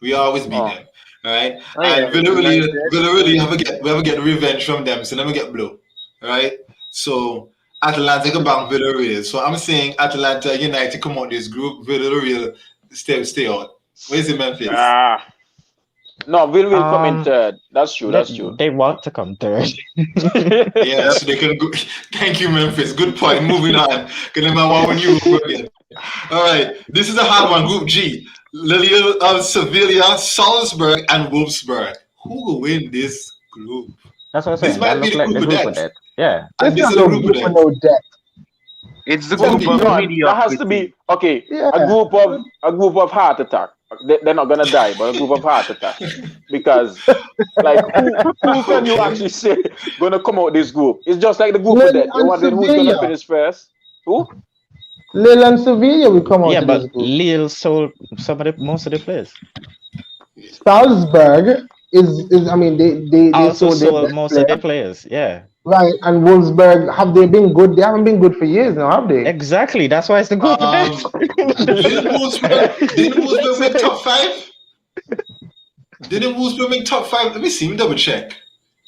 We always beat Oh. them. All right. Oh, yeah, And Villarreal, United. we ever get revenge from them, so never get blow. All right. So Atlanta go back Villarreal. So I'm saying Atlanta United come out this group. Villarreal stay out. Where's the Memphis? No, Will come in Um, third. That's true. That's true. They want to come third. Yeah, so they can go. Thank you, Memphis. Good point. Moving on. Because I want you again. All right. This is a hard one. Group G. Lille of Sevilla, Salzburg, and Wolfsburg. Who will win this group? That's what I'm This saying. might That be look the like the group of group death. of that. Yeah. And It's this not is the no group of group of death. no depth. It's the It's gonna group be of No, mediocrity. that has to be okay. Yeah. A group of heart attack. They're not gonna die, but a group of heart attack. Because like who can you actually say gonna come out this group? It's just like the group of Lille death. You're and wondering who's Sevilla. gonna finish first? Who? Lille and Sevilla will come out Yeah, to but this group. Lille sold most of the players. Salzburg is I mean they Also sold their sold best most player. of their players. Yeah. Right, and Wolfsburg, have they been good? They haven't been good for years now, have they? Exactly. That's why it's the group of death. Didn't Wolfsburg make top 5? Didn't Wolfsburg make top 5? Let me see. Let me double check.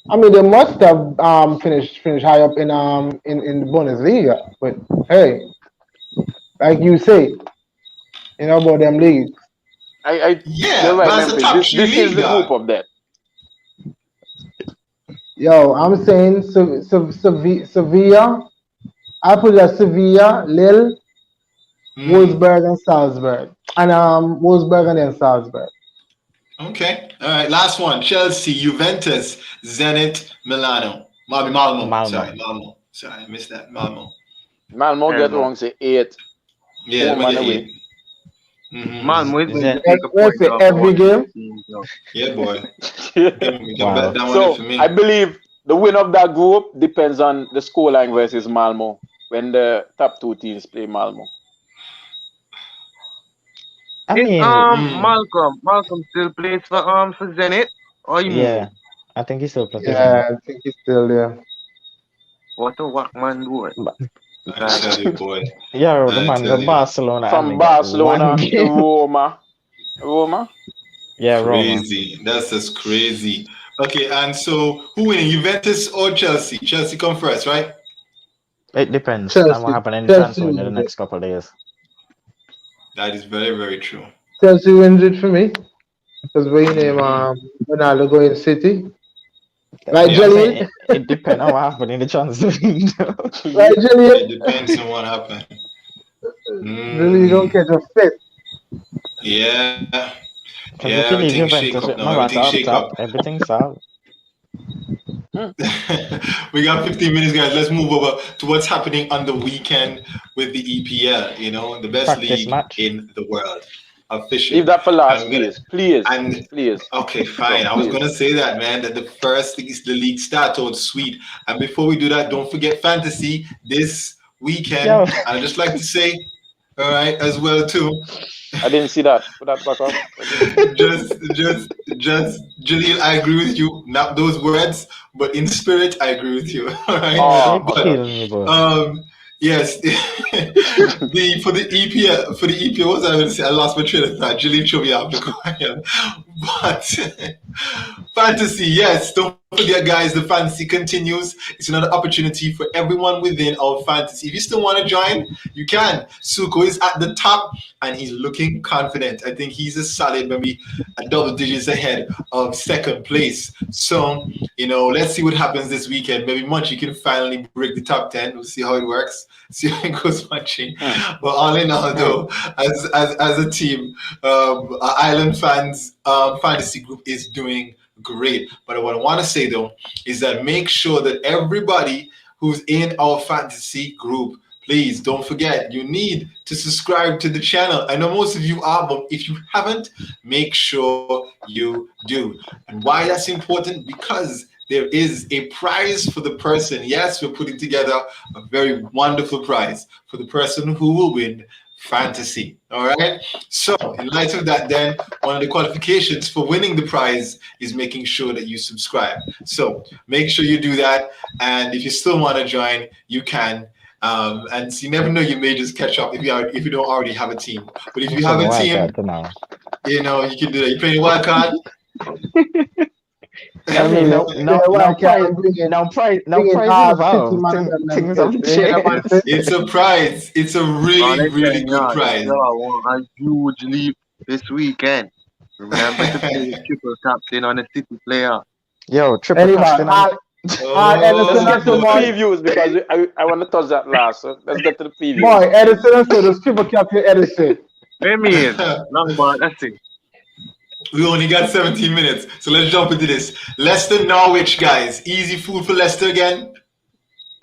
I mean, they must have finished high up in the Bundesliga. But hey, like you say, you know about them leagues. Yeah, You're right, that's the Memphis. top This 3 is league, the group dog. of death. Yo, I'm saying Sevilla. I put it as Sevilla, Lille, Wolfsburg, and Salzburg, and Wolfsburg and then Salzburg. Okay. All right. Last one. Chelsea, Juventus, Zenit, Milano. Malmo. Malmo. Sorry, Malmo. Sorry, I missed that. Malmo. Malmo get wrong, say 8. Yeah, Home let me and get away. 8. Mm-hmm. Malmo is going to Zen- take a Let's point say off every all game. teams, though. Yeah, boy. Wow. That one So for me. I believe the win of that group depends on the scoreline versus Malmo when the top two teams play Malmo. I Is mean, Mm. Malcolm still plays for Zenit, or he yeah, moved? I think he still plays in it. Yeah, I think he's still there. What a whack man do it. But I tell you, boy. yeah, the I man tell go you. Barcelona and they From get one Barcelona to game. Roma. Yeah, Roma. Crazy. That's just crazy. Okay, and so who winning, Juventus or Chelsea? Chelsea come first, right? It depends on what Chelsea, happen in the Chelsea transfer in the wins it. next couple of days. That is very, very true. Chelsea wins it for me because we name Hmm. Ronaldo going City. That's Right, what I'm Yeah, Jelly? saying. It depends on what happen in the transfer window. Right, it Jelly? depends on what happened. Jelly don't Mm. catch a fit. Yeah, Because yeah, if you leave everything shake Juventus up with now. Morata Everything up shake top, up. everything's solid. We got 15 minutes, guys. Let's move over to what's happening on the weekend with the EPL. You know, the best Practice league match. in the world, Leave officially. that for And last, we're gonna please. Please. and Please. okay, fine. Go, I was please. gonna say that, man. That the first thing is the league start out sweet. And before we do that, don't forget fantasy this weekend. Yo, And I just like to say, all right, as well too. I didn't see that. Put that back up again. just, Jaleel, I agree with you. Not those words, but in spirit, I agree with you. All right, yo, they Okay. but kill me, bro. yes, the for the EPL, what was I going to say? I lost my train of thought. Jaleel threw me off the choir. But fantasy, yes. Don't forget, guys, the fantasy continues. It's another opportunity for everyone within our fantasy. If you still want to join, you can. Suko is at the top and he's looking confident. I think he's a solid, maybe a double digits ahead of second place. So, let's see what happens this weekend. Maybe Munchie can finally break the top 10. We'll see how it works. See how it goes, Munchie. Hmm. But all in all, Hmm. though, as a team, our Island fans fantasy group is doing great. But what I want to say though is that make sure that everybody who's in our fantasy group, please don't forget you need to subscribe to the channel. I know most of you are, but if you haven't, make sure you do. And why that's important? Because there is a prize for the person. Yes, we're putting together a very wonderful prize for the person who will win fantasy. All right. So, in light of that, then one of the qualifications for winning the prize is making sure that you subscribe. So, make sure you do that. And if you still want to join, you can. And you never know, you may just catch up if you don't already have a team. But if I'm you have playing a wild team, card tomorrow. you can do that. You're playing wild card. I mean, Yeah, why can't I now bring in prize City involved. man of them Things fit? have Ain't that man changed. fit? It's a prize. It's a really, really good Listen, prize. y'all want a huge leap this weekend. Remember to play triple captain on a City player. Yo, triple Anyway, captain and Let's Edison Oh and get to so the boy, boy. previews because I want to touch that last. So let's get to the previews. boy, Edison and so those triple captain Edison. I mean, long ball, that's it. We only got 17 minutes, so let's jump into this. Leicester Norwich, guys. Easy food for Leicester again.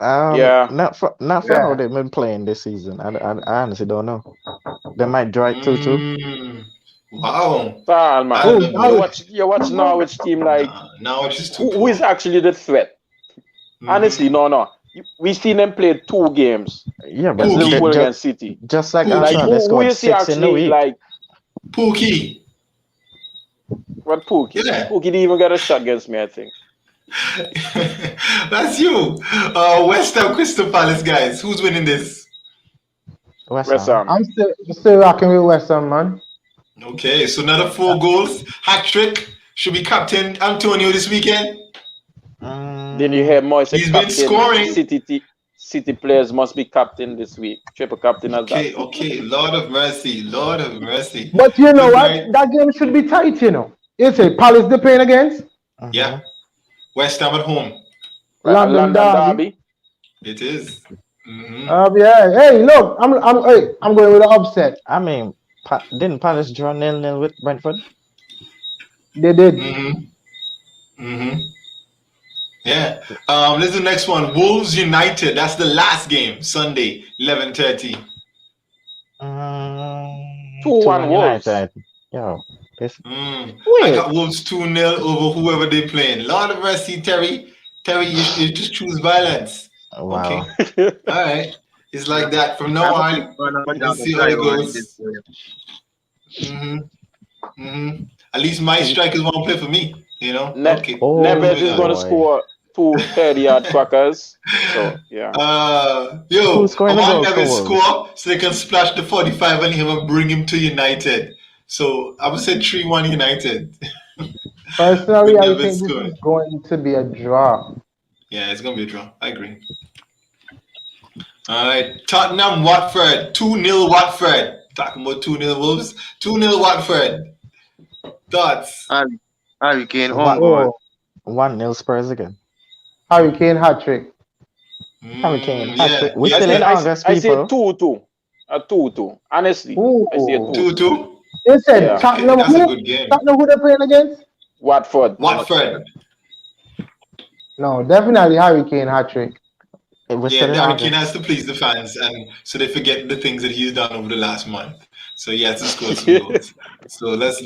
Yeah. not for how Yeah. they've been playing this season. I honestly don't know. They might draw it 2-2. Mm, wow. Sorry, I man. Oh, don't You know. Norwich. watch Norwich team like Nah, Norwich is too who is poor. actually the threat? Honestly, Mm-hmm. no. We seen them play 2 games Yeah, but against Pookie. Liverpool just against City. just like Like Pookie. Arsenal, they who scored you see 6 in the actually week. like Pookie. what Pookie? Yeah. Pookie didn't even get a shot against me, I think. That's you. West Ham Crystal Palace, guys. Who's winning this? West West Ham. Ham. I'm still rocking with West Ham, man. Okay, so another 4 goals. Hat trick. Should be Captain Antonio this weekend. Did you hear Moise He's been captain scoring. City players must be captain this week. Triple captain as that. Okay. Lord of mercy. Lord of mercy. But you know Good what? night. That game should be tight, you know. You say Palace they're playing against Yeah. West Ham at home. Right, a London London Derby. derby. It is. Mm-hmm. Yeah. Hey, look, I'm going with the upset. I mean, didn't Palace draw 0-0 with Brentford? They did. Mm-hmm. Mm-hmm. Yeah. Let's do the next one. Wolves United. That's the last game. Sunday, 11:30. 2-1 2-1 Wolves. United. Yo, this I wait. got Wolves 2-0 over whoever they playing. Lord of mercy, Terry. Terry, you just choose violence. Wow. Okay. All right. It's like that from now I'm a big on. fan of a We'll dog see how try it on this goes. way. At least my strikers won't play for me. Okay. Oh Nebet Moving is on. going to boy. score 2 30-yard crackers. So, yeah. Yo, Who's I scoring the want goals Neves for Wolves? score so they can splash the 45 on him and bring him to United. So I would say 3-1 United. Personally, With I Neves think this is scoring. going to be a draw. Yeah, it's gonna be a draw. I agree. All right, Tottenham Watford 2-0 Watford. Talking about 2-0 Wolves. 2-0 Watford. Thoughts? Harry Kane own One goal. Oh, 1-0 Spurs again. Harry Kane hat trick. Harry Kane, hat trick. Yeah, We're yeah, still in yeah. August, I say people. 2-2. A 2-2. Honestly, I say a Ooh. 2-2. 2-2. They said Yeah. Tottenham That's a who? good game. Tottenham who they're playing against? Watford. Watford. No, definitely Harry Kane hat trick. We're Yeah, still in Harry Kane has August. to please the fans, and so they forget the things that he's done over the last month. So he has to score some goals. So let's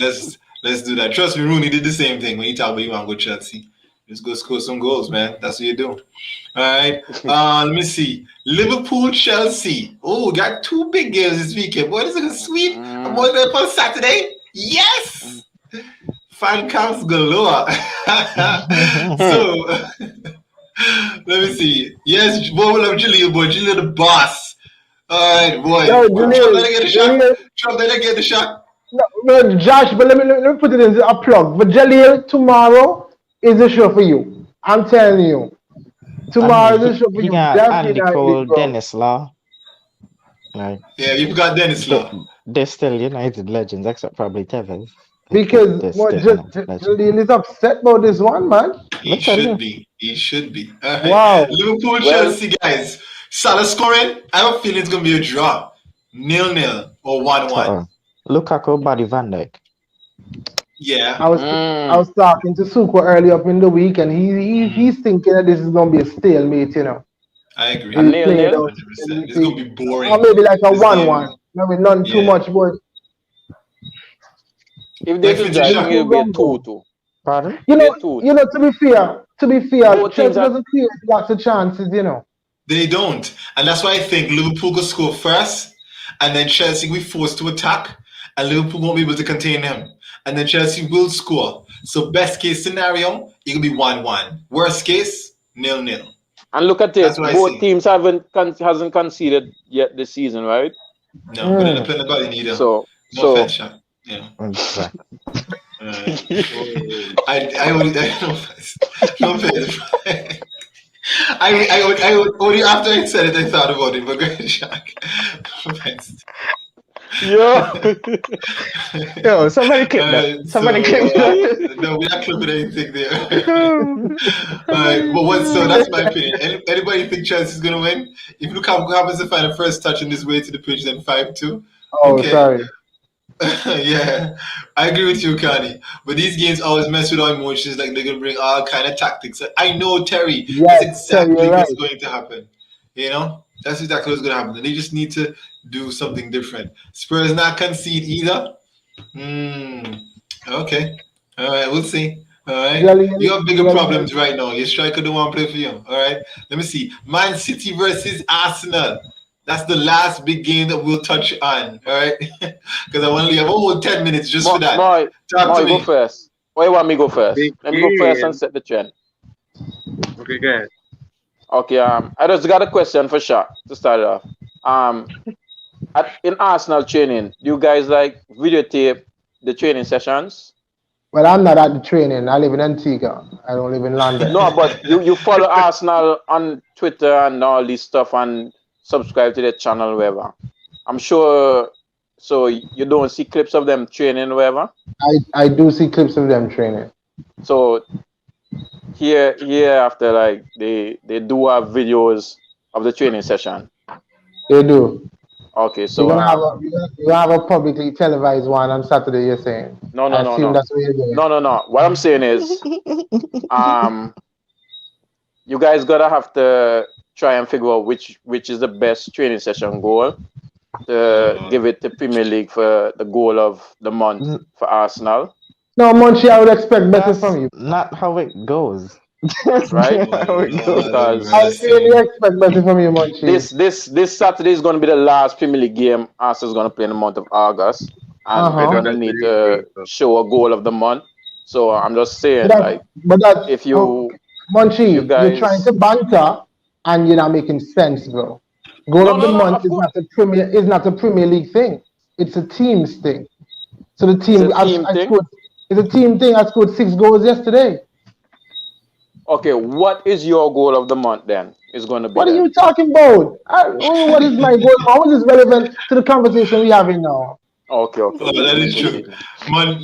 do that. Trust me, Rooney did the same thing when he talked about he want to go Chelsea. Just go score some goals, man. That's what you do. All right. Let me see. Liverpool, Chelsea. Oh, got 2 big games this weekend. Boy, this is a sweet. I'm going there for Saturday. Yes. Fan counts galore. So let me see. Yes, boy, we love Jaleel, boy. Jaleel the boss. All right, boy. Yo, Trump Jaleel, didn't get the shot. Jaleel, Trump didn't get the shot. no, Josh, but let me put it as a plug. But Jaleel, tomorrow is a show for you. I'm telling you. I Tomorrow mean, is a show for he you. got Andy Definitely, Cole, bro. Dennis Law. Like, Yeah, you've got Dennis they, Law. they're still United legends, except probably Tevez. But Because they're what still United legends. Jaleel is upset about this one, man. He But tell should you, be. He should be. All right. Wow. Liverpool, Well, Chelsea, guys. Salah scoring. I have a feeling it's going to be a draw. 0-0 or 1-1. Lukaku, Body Van Dijk. Yeah. I was talking to Suko early up in the week, and he's thinking that this is gonna be a stalemate, you know. I agree. a He's playing 0-0. out 100%. It's going to be or boring. maybe like a This game. 1-1. Maybe not too Yeah. much, but If they Like do that, I think Fincher. it will be a 2-2. Pardon? you It'll know, be a 2-2. to be fair, Both teams Chelsea are. doesn't create lots of chances, you know. They don't. And that's why I think Liverpool will score first, and then Chelsea will be forced to attack, and Liverpool won't be able to contain them. And then Chelsea will score. So best case scenario, it will be 1-1. Worst case, 0-0. And look at That's it. what I Both see. teams hasn't conceded yet this season, right? No, but they're not playing nobody neither. So No offense, Sean. Yeah. Exactly. I only no offense. No offense. I only after I said it I thought about it, but go ahead, Shaq. No offense. yeah. Yo, somebody clip that. Somebody clip that. No, we're not clipping anything there. Alright, but so that's my opinion. Anybody think Chelsea's gonna win? If Lukaku happens to find a first touch on his way to the pitch, then 5-2. Oh, Okay. sorry. Yeah, I agree with you, Connie. But these games always mess with our emotions. Like they're gonna bring all kind of tactics. I know, Terry. That's Yes, Terry, exactly you're what's right. going to happen. That's exactly what's gonna happen. And they just need to do something different. Spurs not concede either. Okay. All right. We'll see. All right. You have bigger problems right now. Your striker don't want to play for you. All right. Let me see. Man City versus Arsenal. That's the last big game that we'll touch on. All right. Because I only have almost 10 minutes just for that. Moy, Talk to me. go first. Why you want me go first? Big Let me go first and game. set the trend. Okay, good. Okay. I just got a question for Shaq to start it off. In Arsenal training, do you guys like videotape the training sessions? Well, I'm not at the training. I live in Antigua. I don't live in London. No, but you follow Arsenal on Twitter and all this stuff and subscribe to the channel, whatever. I'm sure. So you don't see clips of them training, whatever. I do see clips of them training. So here after, like they do have videos of the training session. They do. Okay, so You're gonna have a publicly televised one on Saturday. You're saying? no. That's what you're doing. No. What I'm saying is, you guys gotta have to try and figure out which is the best training session goal to give it to Premier League for the goal of the month for Arsenal. No, Munchie, I would expect better That's from you. not how it goes. right? There we go. Because I really expect better from you, Munchie. this Saturday is going to be the last Premier League game Arsenal's going to play in the month of August, and Uh-huh. we're going to need to show a goal of the month. So I'm just saying, like, But that's if you Munchie, you you're trying guys, to banter and you're not making sense, bro. Goal no, of the no, no, month of is course, not a Premier League thing. It's a team's thing. So the it's team a team I thing. scored. It's a team thing. I scored 6 goals yesterday. Okay, what is your goal of the month then? Is going to be What are then? you talking about? What is my goal? How is this relevant to the conversation we're having now? Okay, Oh, that is true. Moy,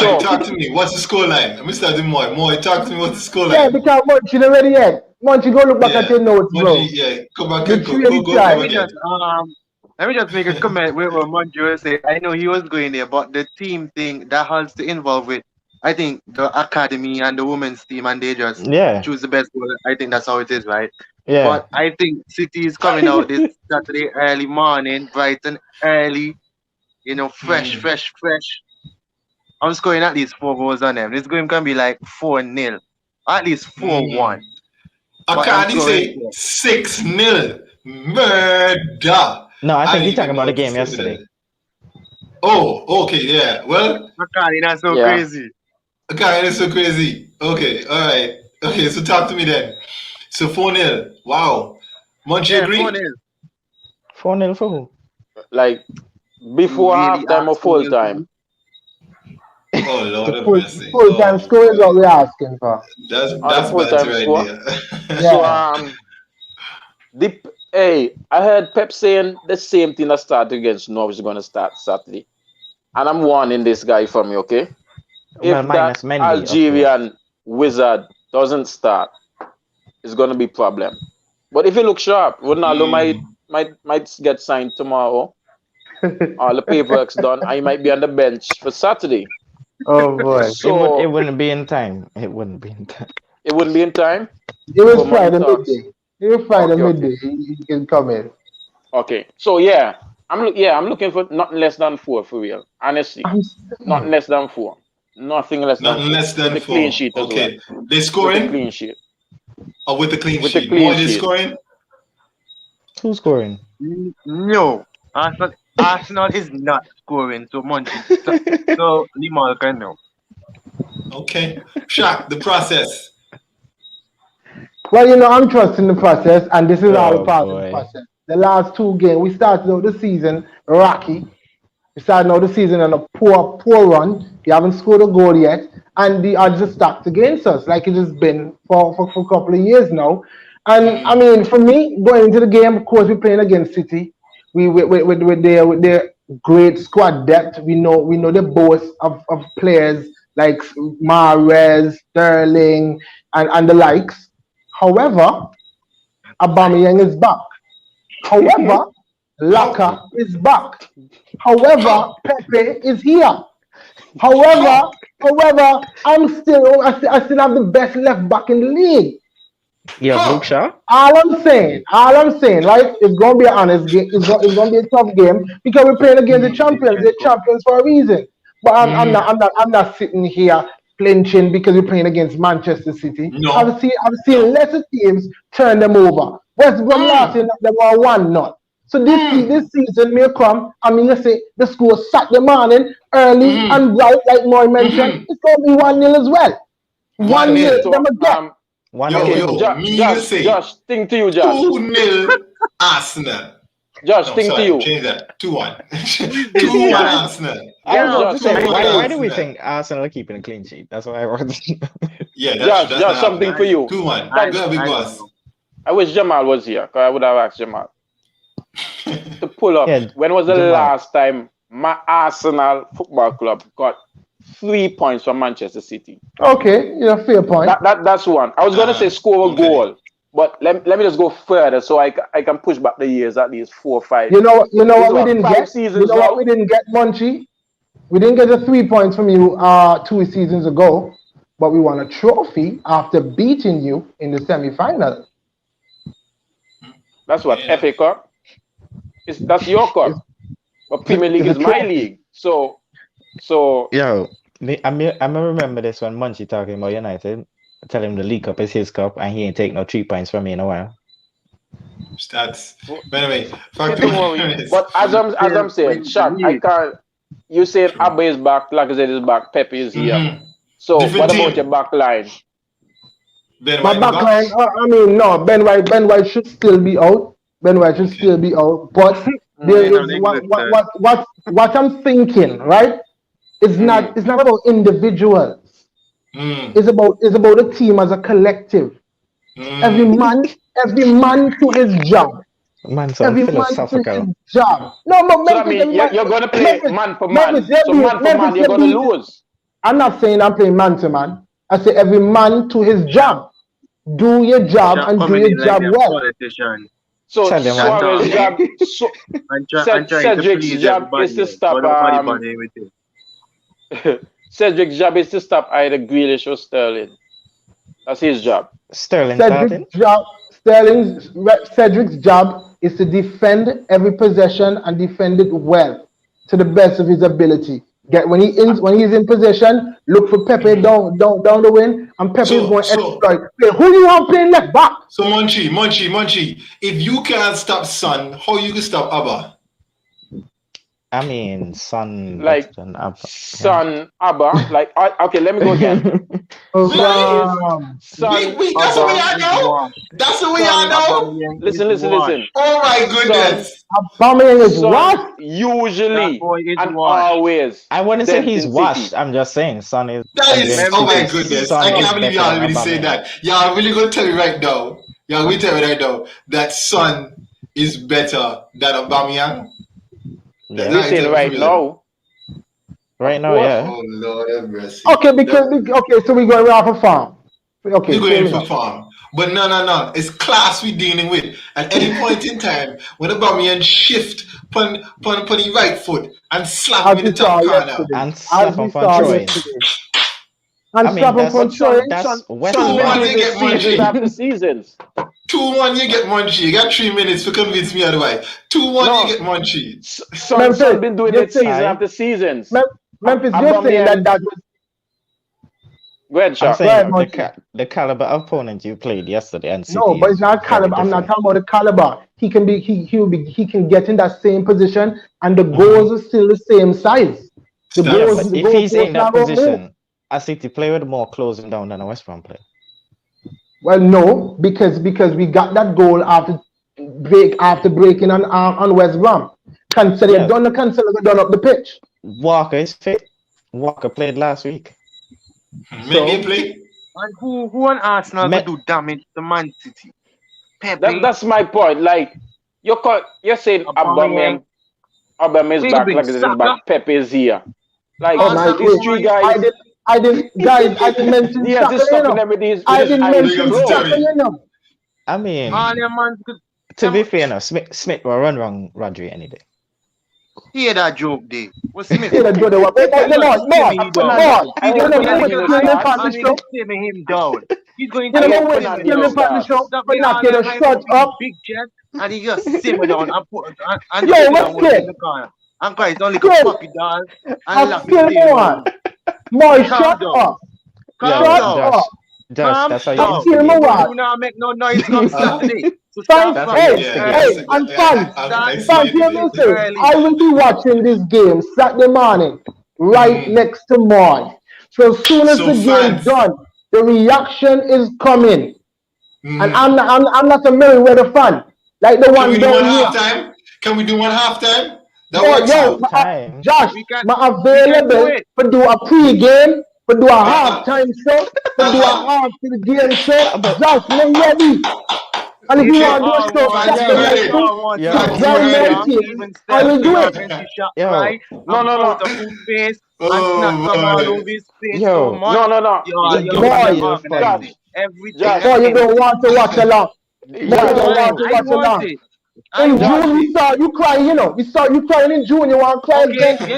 So talk to me. What's the score line? Let me start with Moy. Moy, talk to me. What's the score Yeah, line? because Munchie not ready yet. Munchie, go look back at Yeah. your notes, bro. Munchie, yeah. Come back You and go, really go, go tried. come again. Let me just make a comment with what Manju said. I know he was going there, but the team thing that has to involve with, I think the academy and the women's team, and they just Yeah, choose the best goal. I think that's how it is, right? yeah. But I think City is coming out this Saturday early morning, bright and early, fresh, Mm. fresh, fresh. I'm scoring at least 4 goals on them. This game can be like 4-0, at least 4-1. But I'm Akadi scoring say 6-0. Murder. No, I I think didn't you're talking even know about the what to game say to yesterday. that. Oh, okay, yeah. Well, Akali, that's so yeah, crazy. okay, that's so crazy. Okay, all right. Okay, so talk to me then. So 4-0. Wow. Munchie Yeah, agree? 4-0. 4-0 for who? like You before really halftime or asking full me to time. Oh, Lord The have full, mercy. full-time Oh, score is boy. what we're asking for. On the That's full banter time right score. there. So Yeah. hey, I heard Pep saying the same thing that started against Norwich is going to start Saturday, and I'm warning this guy from you, okay? Well, If that minus Mendy, of course. Algerian wizard doesn't start, it's going to be problem. But if he looks sharp, Ronaldo Mm. might get signed tomorrow. All the paperwork's done. I might be on the bench for Saturday. Oh boy. It So wouldn't be in time. It wouldn't be in time. it wouldn't be in time It was for money Friday talks. midday. It was Friday Okay, okay. midday. He can come in. Okay, so yeah, I'm looking for nothing less than 4 for real. Honestly, I'm nothing saying. less than 4. Nothing less than Nothing 4 less with than the clean 4. sheet as well. Okay. They With the scoring clean sheet. or with the clean With the sheet? More clean they sheet. scoring? Who's scoring? No. Arsenal is not scoring so much. So Limal can know. Okay. Shaq, the process. Well, I'm trusting the process, and this is all a Oh part of the boy. process. The last 2 games, we started out the season rocky. We started out the season on a poor run. You haven't scored a goal yet, and the odds are stacked against us, like it has been for a couple of years now. And I mean, for me, going into the game, of course, we're playing against City. We with their great squad depth. We know the boast of players like Mahrez, Sterling, and the likes. However, Aubameyang is back. However, Laka is back. However, How? Pepe is here. How? However, I still have the best left back in the league. You have Luke How? Shaw? All I'm saying, right? It's gonna be an honest game. It's gonna be a tough game because we're playing against the champions. They're Zinchenko. champions for a reason. But I'm not sitting here flinching because we're playing against Manchester City. No. I've seen No. lesser teams turn them over. West Brom last Mm. year they were 1-0. So this season may come. I mean, you say the score Saturday morning, early Mm. and bright, like Moy mentioned. It's gonna be 1-0 as well. 1-0. 1-0. Them So again. One Yo, nil okay, for who? yo, me you say Josh, thing to you, Josh. 2-0 Arsenal. Josh, No, thing to sorry, you. change that. 2-1. Who is this 2-1 guy? Arsenal. I was Yeah, about to Josh, say, Two something one for you. why do we Arsenal. think Arsenal are keeping a clean sheet? That's why I was. Yeah, Josh, that's not something for happening. you. 2-1. I, Go ahead, big I don't boss. know. I wish Jamal was here, because I would have asked Jamal to pull up. Yeah, When was the Jamal. last time my Arsenal Football Club got 3 points from Manchester City? Okay, fair point. That's one. I was going to say score a Okay. goal, but let me just go further so I can push back the years at least 4 or 5. You know This what is we what, didn't 5 get? You seasons know what now? we didn't get, Munchie? We didn't get the 3 points from you 2 seasons ago, but we won a trophy after beating you in the semi-final. That's what, Yeah. FA Cup? That's your cup. But Premier League It's is a my trophy. league. So Yo, I remember this when Munchie talking about United. Tell him the League Cup is his cup, and he ain't take no 3 points from me in a while. Stats. But anyway, fact Don't worry. is, But as I'm saying, Shaq, I can't. You said Abba is back, Lacazette is back, Pepe is here. Mhm. So Different what about team. your back line? Ben My White back line, I mean, no, Ben White should still be out. Ben White should still be out. But there You know, is they what I'm thinking, right? It's not about individuals. Mm. It's about the team as a collective. Every man to his job. Man, so Every man to philosophical. his job. No, but So that means you're going to play Memphis, man for man. Memphis, So man for man, you're going to lose. I'm not saying I'm playing man to man. I say every man to his job. Do your job and do your job well. politician So Tell them, Suarez's job, and trying to Cedric's please job everybody. is to stop. Nobody with it. Cedric's job is to stop either Grealish or Sterling. That's his job. Sterling starting. Cedric's job is to defend every possession and defend it well to the best of his ability. When he's in possession, look for Pepe down the wing, and Pepe is going to exploit. Who you want playing left back? So Munchie, if you can't stop Son, how you can stop Abba? I mean, Son. Like Son, Abba. Like okay, let me go again. Son, That's the way I know. That's the way I know. Listen. Oh my goodness. Aubameyang is what? Usually and always. I wouldn't say he's washed. I'm just saying Son is. That is, oh my goodness. I can't believe y'all really say that. Y'all really gonna tell me right now. Y'all will tell me right now that Son is better than Aubameyang. Yeah. You're saying right now. Right now, yeah. Oh Lord have mercy. Okay, so we're going off a farm. Okay, we're going for farm. But no. It's class we're dealing with. At any point in time, when Aubameyang shift pon the right foot and slap him in the top corner. And slap him from Troy. And slap him from Troy. That's West 2-1 you get Munchie. After seasons. 2-1 you get Munchie. You got 3 minutes to convince me otherwise. 2-1 you get Munchie. Son been doing it season after seasons. Memphis, you're saying that was. Go ahead, Shaq. I'm saying the caliber opponent you played yesterday and City. No, but it's not caliber. I'm not talking about the caliber. He can get in that same position, and the goals are still the same size. If he's in that position, a City player would more close him down than a West Brom player. Well, no, because we got that goal after breaking on West Brom. Cancelo done up the pitch. Walker is fit. Walker played last week. Maybe play. And who on Arsenal will do damage to Man City? Pepe. That's my point. Like you're saying Aubameyang is back, like is back. Pepe is here. Like these three guys. I didn't mention Saka. I didn't mention Saka. I mean, to be fair enough, Smith will run wrong Rodri any day. Hear that joke, Dave. What's Smith? Hear that joke, him down. He's going to but not get a shot up. Big jet, and he just simmer down and put and yo, what's good? And guys, only go puppy down and laugh at more shut up. Josh, that's how you do not make no noise come Saturday. Fans, I will be watching this game Saturday morning, right next to mine. So as soon as the game's done, the reaction is coming. And I'm not a Merriweather fan. Like the one down here. Can we do one halftime? Josh, I'm available to do a pre-game, to do a halftime show, to do a half to the game show. Josh, I'm ready. And if you want to do I will do it. No. Boy, you don't want to watch along. In June, we saw you cry, We saw you crying in June. You want to cry again? You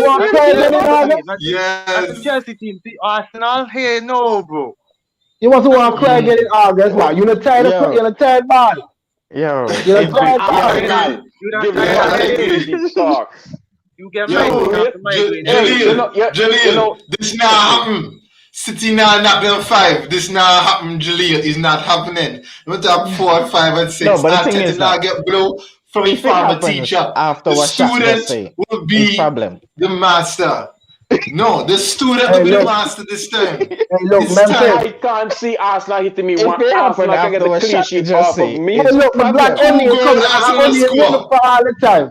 want to cry again? Yes. Chelsea team, the Arsenal. Hey, no, bro. You want to cry again in August, man. You're not tired of you're not tired, man. Yo. You're not tired, You get Jaleel, this not happen. City now not them 5. This now happen, Jaleel. Is not happening. We top 4, 5, and 6. No, but the thing Arteta is now that get blow from a if it farmer happens teacher. after The what Shaq just student say, will it's be problem. the master. No, the student Hey, will be the look. master this time. Hey, look, This Memphis. time. I can't see Arsenal hitting me. If One it happen Arsenal can get after the what clean Shaq sheet just off of say, me. Hey, it's look, the black problem. onion 2 goal coming. Arsenal Onion score. look for all the time.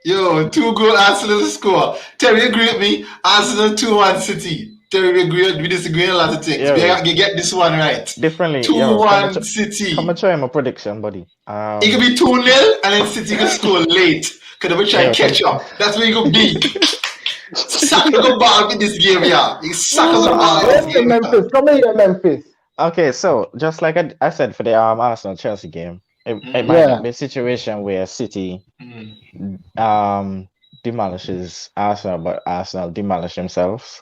Yo, 2 goal Arsenal score. Terry agree with me. Arsenal 2-1 City. Terry, we disagree on a lot of things. Yo. We have to get this one right. Differently, yo, 2-1 City. come and try my prediction, buddy. It could be 2-0 and then City could score late. Because they try Yeah, to catch up. That's where you go big. Suck the ball in this game, yeah. You suck the ball in this Hey, game. Memphis. Come here, Memphis. Okay, so just like I said for the Arsenal Chelsea game, it might Yeah. be a situation where City Mm. demolishes Arsenal, but Arsenal demolish themselves.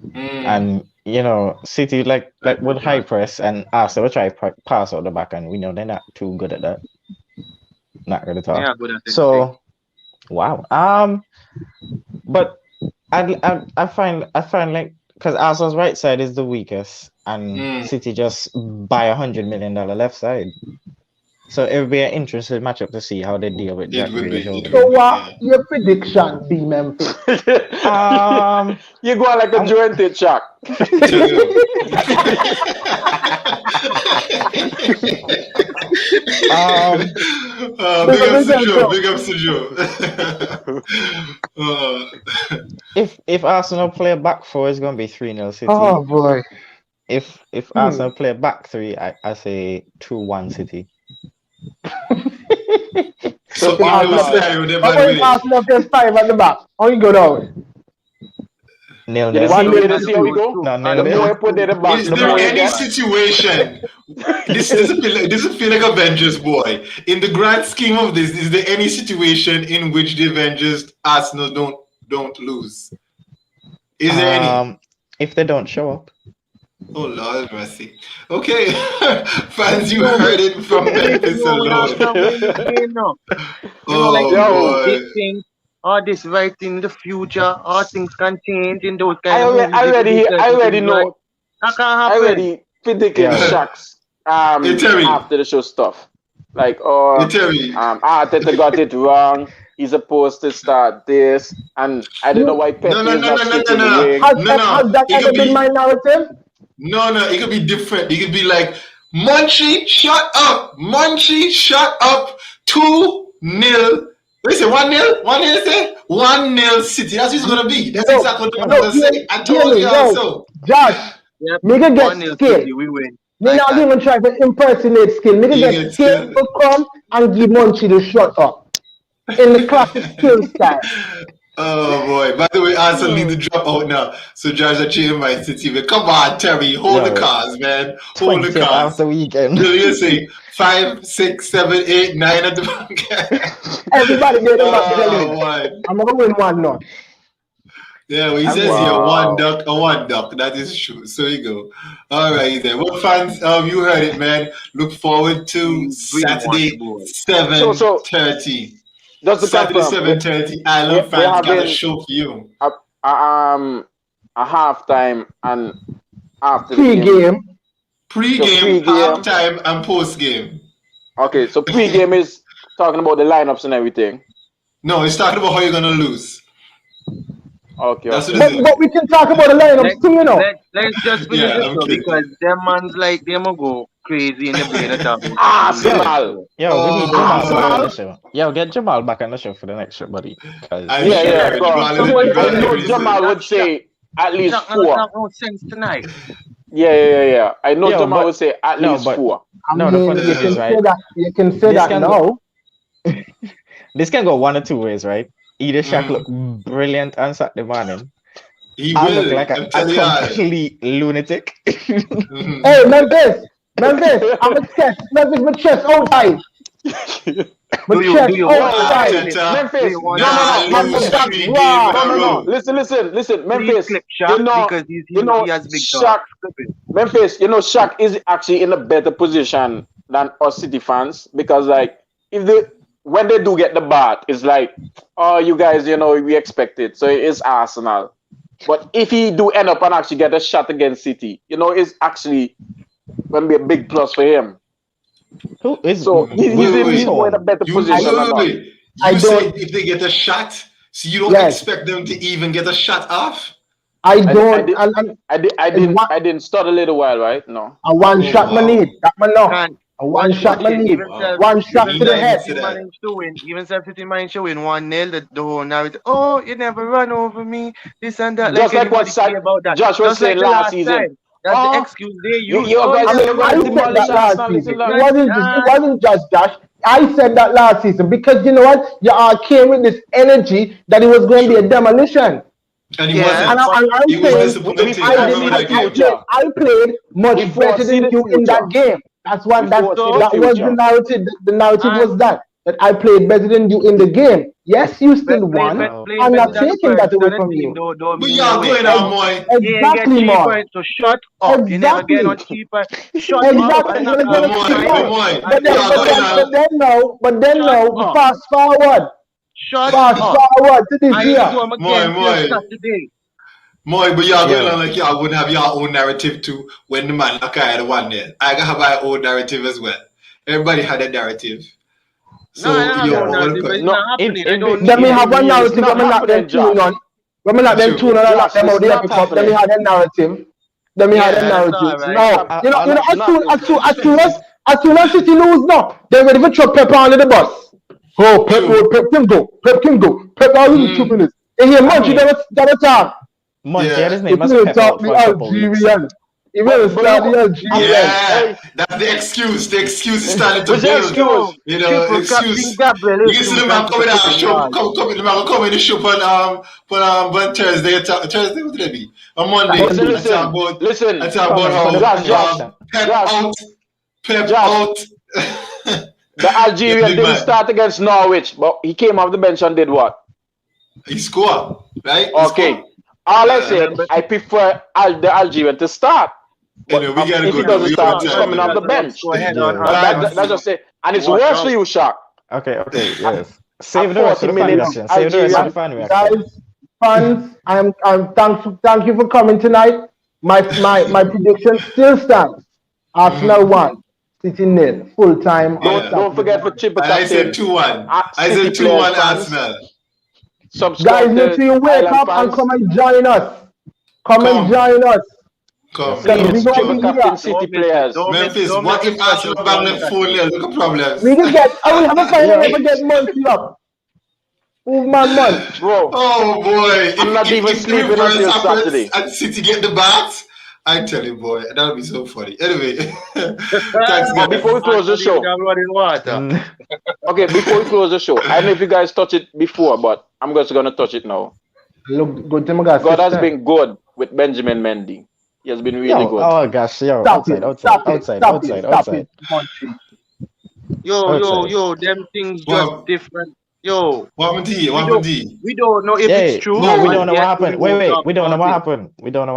Mm. And you know, City like with high press, and Arsenal will try to pass out the back, and we know they're not too good at that. Not good at all. Yeah, good at it. So, wow. But I find like because Arsenal's right side is the weakest, and City just buy $100 million left side. So it would be an interesting matchup to see how they deal with Jack It would be. Grealish over It there. So would be, what yeah. your prediction be, Memphis? You go on like a jointed Shaq. Big ups to Joe. Big ups to Joe. If Arsenal play a back four, it's gonna be 3-0 City. Oh boy. If Arsenal play a back three, I say 2-1 City. So Okay, Arsenal Arsenal scenario, they How might win about it. Arsenal plays 5 at the back? How you go down? 0-0. You just see how we go? No, The nil-nil. more you put it in the back, Is the there more you any get. situation? This doesn't feel like Avengers, boy. In the grand scheme of this, is there any situation in which the Avengers Arsenal don't lose? Is there any? If they don't show up. Oh Lord mercy. Okay, fans, you heard it from Memphis alone. Oh boy. They think, this right in the future, things can change in those I kind of movies. I already know. That can't I happen. already predicted Yeah. Shaq's Hey, Terry. after the show stuff. Like, Hey, Terry. Arteta got it wrong. He's supposed to start this, and I don't know why Pepe No, is not sitting no. the wing. Has that It ever could been be my narrative? no. It could be different. It could be like Munchie, shut up. Munchie, shut up. 2-0. Listen, 1-0. 1-0. Say 1-0 City. That's what it's gonna be. That's exactly what I'm gonna say. I told you also. Josh, Yep. me can get 1-0 skill. City, we win. Me Like not that. even try to impersonate skill. Me can You get get skill skill. to come and give Munchie the shut up. In the classic skill style. Oh boy! By the way, Arsenal need to drop out now. So Josh, I change my City. But come on, Terry, hold the Yo. cards, man. Hold the 20th cards. after weekend. You say 5, 6, 7, 8, 9 at the back. Everybody get them back to boy. I'm gonna win one now. Yeah, well, he says here one duck. That is true. So you go. All right, then. Well, fans, you heard it, man. Look forward to Saturday, 7:30. Just to Saturday, confirm, 7:30. Island we're fans got a having show for you. a halftime and after the game. Pre-game. Pre-game, pre-game. halftime, and post-game. Okay, so pre-game is talking about the lineups and everything. No, it's talking about how you're gonna lose. Okay. That's what it is. But we can talk about the lineups too, you know. Let's just finish Yeah, this I'm one kidding. because them man's like them will go crazy in the brain of them. Arsenal. Yo, we need Jamal back on Arsenal. the show. Yo, get Jamal back on the show for the next show, buddy. 'Cause- I- Yeah. Jamal I know Jamal would say at least Not 4. no sense tonight. Yeah. I know Yeah, Jamal but- would say at no, least but- 4. No, the funny you thing can is, right? say that. You can say This that can now. This can go one or two ways, right? Either Shaq Mm. look brilliant on Saturday morning, He I will. look like I'm a telling you. complete lunatic. Mhm. Hey, Memphis, I'm a chest. Memphis, my chest outside. My Do you- chest do you want outside. Arteta, Memphis, nah, no, lose that's 3 wrong. games in a row. Listen, Please Memphis. clip You Shaq know, because he has big Shaq, dogs. Memphis, Shaq is actually in a better position than us City fans because, like, when they do get the bat, it's like, oh, you guys, we expect it. So it is Arsenal. But if he do end up and actually get a shot against City, it's actually going to be a big plus for him. Who is So he's more in a better position or not. You say if they get a shot, so you don't expect them to even get a shot off? I didn't start a little while, right? No. A one shot man need. That man no. A one shot man need. One shot to the head. Even if City managed to win 1-0, the whole narrative. Oh, you never run over me. This and that. Just like what Josh was saying last season. That's the excuse they use. I said that last season. It wasn't just Josh. I said that last season because you know what? You all came with this energy that it was going to be a demolition. And he wasn't. I played much better than you in that game. That was the narrative. The narrative was that I played better than you in the game. Yes, you still won. I'm not taking that away from you. But y'all going on, boy. Exactly, more. So shut up. You never get no cheaper. Shut up. But then now, fast forward. Fast forward to this year. Moy, but y'all going on like y'all wouldn't have your own narrative too when the man like I had 1-0. I gotta have my own narrative as well. Everybody had a narrative. So let me have one narrative. Let me not them tune on. Let me not them tune on. Let them out the Epic Cup. Let me have a narrative. Let me have a narrative. No, as soon as City lose, no, they're ready for chuck Pep under the bus. Oh, Pep can go. Pep can go. Pep all these 2 minutes. And here, Munchie, that talk. Munchie, his name must Pep out for a couple weeks. You better start the Algerian. Yeah, that's the excuse. The excuse is starting to build. You know, excuse. You see the man coming out show. Come in the shop on Thursday. Thursday, what did it be? On Monday. Listen. I talk about how Pep out. The Algerian didn't start against Norwich, but he came off the bench and did what? He scored, right? Okay. All I said, I prefer the Algerian to start. But if he doesn't start, he's coming off the bench. That's just it. And it's worse for you, Shaq. Okay, yes. Save the rest of the fan reaction. Save the rest of the fan reaction. Guys, fans, I'm thank you for coming tonight. My prediction still stands. Arsenal 1, City 0, full time. Don't forget for Chipper. I said 2-1. I said 2-1 Arsenal. Guys, make sure you wake up and come and join us. Come. Captain City players. Memphis, what if Arsenal bang them 4-0? Look at problems. We can get. I will have a final. Never get Munchie up. Move man. Bro. Oh boy. I'm not even sleeping until Saturday. And City get the bats. I tell you, boy, that would be so funny. Anyway, thanks, guys. Before we close the show, before we close the show, I don't know if you guys touched it before, but I'm just going to touch it now. Look, God has been good with Benjamin Mendy. He has been really good. Oh gosh, outside. Yo, them things just different. Yo, what happened to you? We don't know if it's true. No, we don't know what happened. Wait, we don't know what happened. We don't know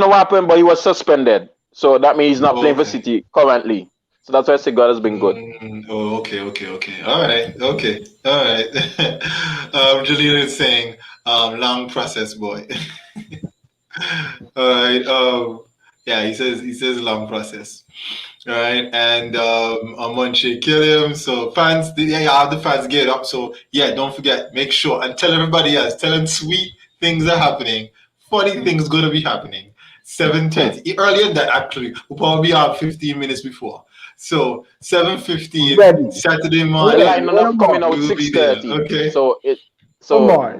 what happened, but he was suspended. So that means he's not playing for City currently. So that's why I say God has been good. Okay. All right. Julian is saying, long process, boy. All right. Yeah, he says long process. All right, and Munchie kill him. So fans, the fans get up. So yeah, don't forget, make sure and tell everybody else. Tell them sweet things are happening. Funny things going to be happening. 7:30. Earlier than that, actually, we'll probably be out 15 minutes before. So 7:15 Saturday morning. The line up coming out 6:30. Okay. Some more.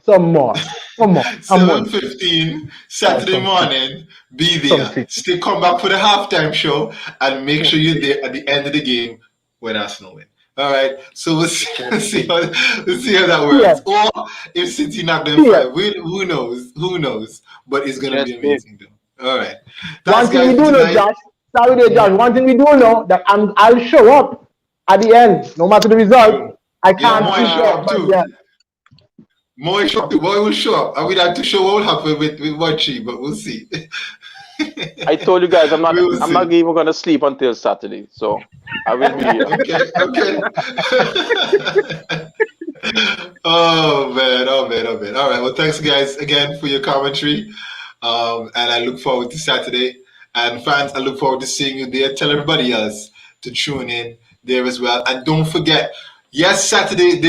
Some more. 7:15 Saturday morning. Be there. Still come back for the halftime show and make sure you're there at the end of the game when Arsenal win. All right. So we'll see how that works. Yeah. Or if City knock them 5, who knows? But it's gonna be amazing though. All right. One thing we do know, Josh. Sorry there, Josh. One thing we do know that I'll show up at the end, no matter the result. I can't see that. More show up. Boy will show up. I would like to show what will happen with Munchie, but we'll see. I told you guys I'm not even gonna sleep until Saturday, so I will be here. Okay. Oh man, oh man, oh man. All right. Well, thanks guys again for your commentary. And I look forward to Saturday. And fans, I look forward to seeing you there. Tell everybody else to tune in there as well. And don't forget, yes, Saturday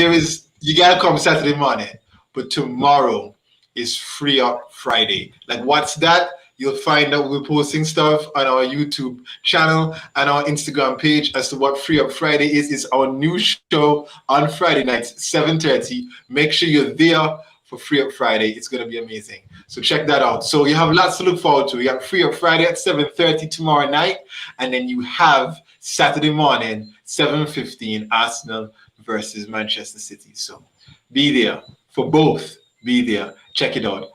you gotta come Saturday morning, but tomorrow is Free Up Friday. Like, what's that? You'll find out we're posting stuff on our YouTube channel and our Instagram page as to what Free Up Friday is. It's our new show on Friday nights, 7:30. Make sure you're there for Free Up Friday. It's going to be amazing. So check that out. So you have lots to look forward to. You have Free Up Friday at 7:30 tomorrow night. And then you have Saturday morning, 7:15, Arsenal versus Manchester City. So be there for both. Be there. Check it out.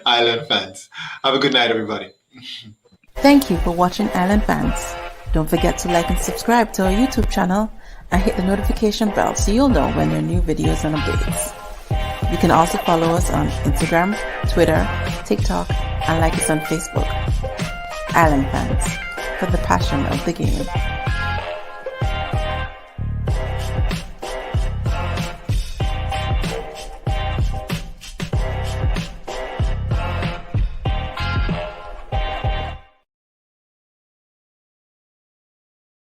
Island fans. Have a good night, everybody. Thank you for watching Island Fans. Don't forget to like and subscribe to our YouTube channel and hit the notification bell so you'll know when there are new videos and updates. You can also follow us on Instagram, Twitter, TikTok, and like us on Facebook. Island Fans, for the passion of the game.